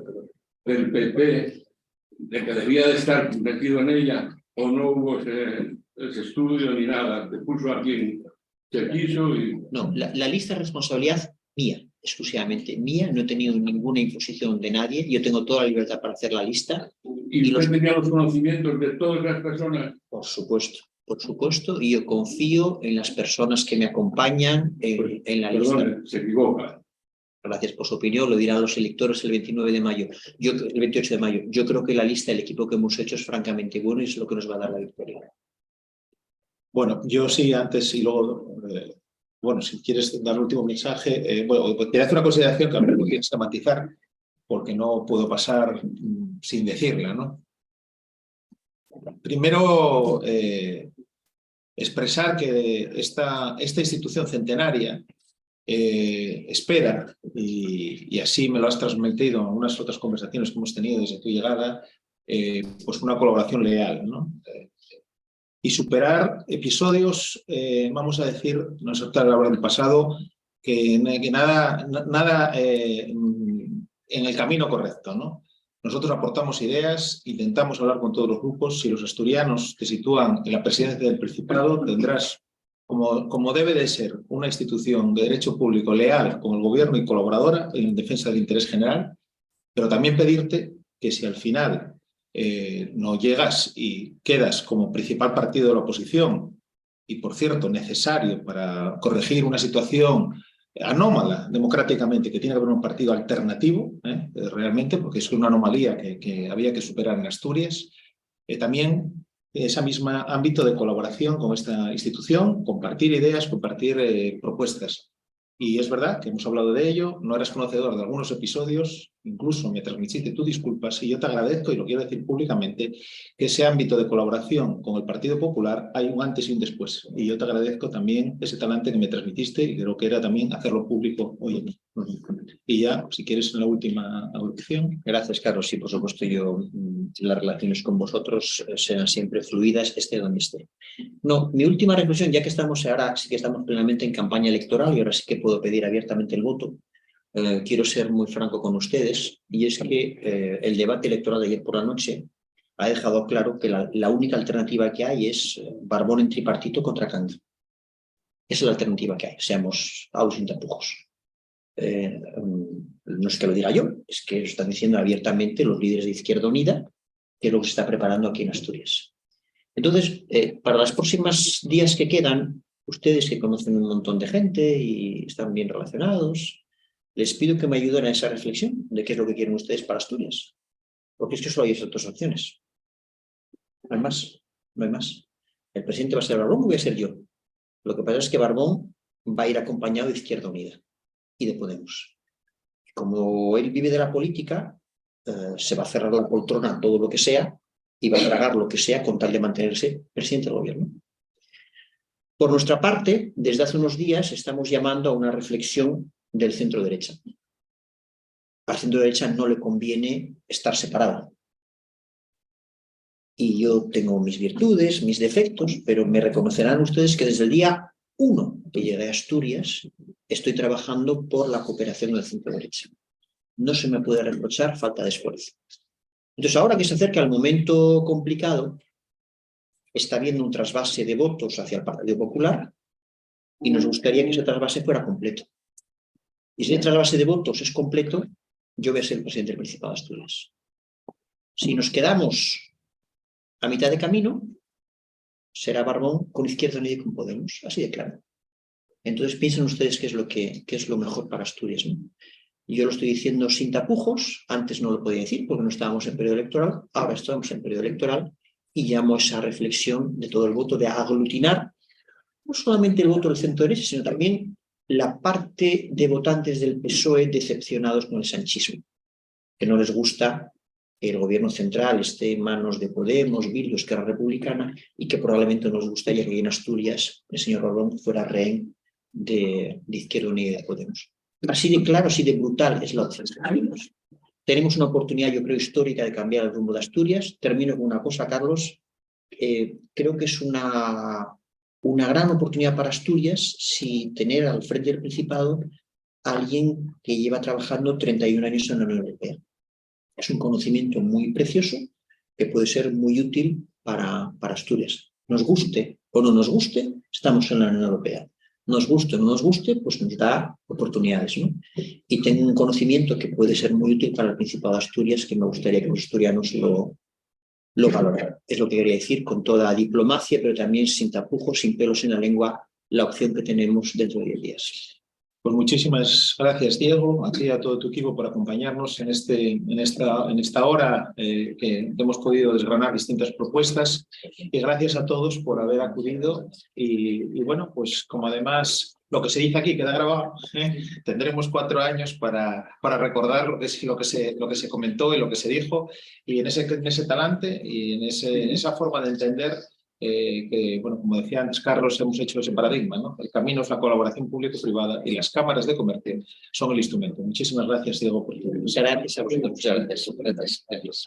del PP, de que debía de estar metido en ella, o no hubo ese estudio ni nada, se puso a quien se quiso y... No, la lista es responsabilidad mía, exclusivamente mía, no he tenido ninguna imposición de nadie, yo tengo toda la libertad para hacer la lista. ¿Y usted tenía los conocimientos de todas las personas? Por supuesto, y yo confío en las personas que me acompañan en la lista. Perdón, se equivoca. Gracias por su opinión, lo dirán los electores el 29 de mayo, el 28 de mayo. Yo creo que la lista del equipo que hemos hecho es francamente bueno y es lo que nos va a dar la victoria. Bueno, yo sí, antes y luego, bueno, si quieres dar el último mensaje, bueno, quería hacer una consideración que a lo mejor tienes que matizar, porque no puedo pasar sin decirla, ¿no? Primero, expresar que esta institución centenaria espera, y así me lo has transmitido en unas otras conversaciones que hemos tenido desde tu llegada, pues una colaboración leal, ¿no? Y superar episodios, vamos a decir, no es otra hablar del pasado, que nada en el camino correcto, ¿no? Nosotros aportamos ideas, intentamos hablar con todos los grupos. Si los asturianos te sitúan en la presidencia del Principado, tendrás, como debe de ser, una institución de derecho público leal con el gobierno y colaboradora en defensa del interés general, pero también pedirte que si al final no llegas y quedas como principal partido de la oposición, y por cierto necesario para corregir una situación anómala democráticamente, que tiene que haber un partido alternativo, realmente, porque es una anomalía que había que superar en Asturias, también ese mismo ámbito de colaboración con esta institución, compartir ideas, compartir propuestas. Y es verdad que hemos hablado de ello, no eras conocedor de algunos episodios, incluso me transmitiste tus disculpas, y yo te agradezco, y lo quiero decir públicamente, que ese ámbito de colaboración con el Partido Popular hay un antes y un después. Y yo te agradezco también ese talante que me transmitiste, y creo que era también hacerlo público hoy aquí. Y ya, si quieres, en la última audición. Gracias, Carlos. Sí, por supuesto, las relaciones con vosotros serán siempre fluidas, esté donde esté. No, mi última reflexión, ya que estamos ahora, sí que estamos plenamente en campaña electoral y ahora sí que puedo pedir abiertamente el voto, quiero ser muy franco con ustedes, y es que el debate electoral de ayer por la noche ha dejado claro que la única alternativa que hay es Barbón en tripartito contra Canga. Esa es la alternativa que hay, seamos autos sin tapujos. No es que lo diga yo, es que lo están diciendo abiertamente los líderes de Izquierda Unida, que es lo que se está preparando aquí en Asturias. Entonces, para los próximos días que quedan, ustedes que conocen un montón de gente y están bien relacionados, les pido que me ayuden a esa reflexión de qué es lo que quieren ustedes para Asturias. Porque es que solo hay esas dos opciones. No hay más, no hay más. El presidente va a ser Barbón o voy a ser yo. Lo que pasa es que Barbón va a ir acompañado de Izquierda Unida y de Podemos. Como él vive de la política, se va a cerrar la poltrona a todo lo que sea y va a tragar lo que sea con tal de mantenerse presidente del gobierno. Por nuestra parte, desde hace unos días estamos llamando a una reflexión del centro-derecha. Al centro-derecha no le conviene estar separada. Y yo tengo mis virtudes, mis defectos, pero me reconocerán ustedes que desde el día 1 que llegué a Asturias estoy trabajando por la cooperación del centro-derecha. No se me puede reprochar falta de esfuerzo. Entonces, ahora que se acerca el momento complicado, está habiendo un trasvase de votos hacia el Partido Popular y nos gustaría que ese trasvase fuera completo. Y si el trasvase de votos es completo, yo voy a ser el presidente del Principado de Asturias. Si nos quedamos a mitad de camino, será Barbón con Izquierda Unida y con Podemos, así de claro. Entonces piensen ustedes qué es lo mejor para Asturias, ¿no? Yo lo estoy diciendo sin tapujos, antes no lo podía decir porque no estábamos en periodo electoral, ahora estamos en periodo electoral y llamo a esa reflexión de todo el voto, de aglutinar no solamente el voto del centro-derecha, sino también la parte de votantes del PSOE decepcionados con el sanchismo, que no les gusta que el gobierno central esté en manos de Podemos, Bildu, Esquerra Republicana, y que probablemente nos gustaría que en Asturias el señor Barbón fuera rehén de Izquierda Unida y de Podemos. Así de claro, así de brutal es la opción. Tenemos una oportunidad, yo creo, histórica de cambiar el rumbo de Asturias. Termino con una cosa, Carlos. Creo que es una gran oportunidad para Asturias si tener al frente del Principado alguien que lleva trabajando 31 años en la Unión Europea. Es un conocimiento muy precioso que puede ser muy útil para Asturias. Nos guste o no nos guste, estamos en la Unión Europea. Nos guste o no nos guste, pues nos da oportunidades, ¿no? Y tengo un conocimiento que puede ser muy útil para el Principado de Asturias, que me gustaría que los asturianos lo valoraran. Es lo que quería decir, con toda diplomacia, pero también sin tapujos, sin pelos en la lengua, la opción que tenemos dentro de 10 días. Pues muchísimas gracias, Diego, a ti y a todo tu equipo por acompañarnos en esta hora que hemos podido desgranar distintas propuestas, y gracias a todos por haber acudido y bueno, pues como además lo que se dice aquí queda grabado, tendremos 4 años para recordar lo que se comentó y lo que se dijo, y en ese talante y en esa forma de entender que, bueno, como decía antes Carlos, hemos hecho ese paradigma, ¿no? El camino es la colaboración público-privada y las cámaras de comercio son el instrumento. Muchísimas gracias, Diego, por tu... Muchas gracias a vosotros. Muchas gracias.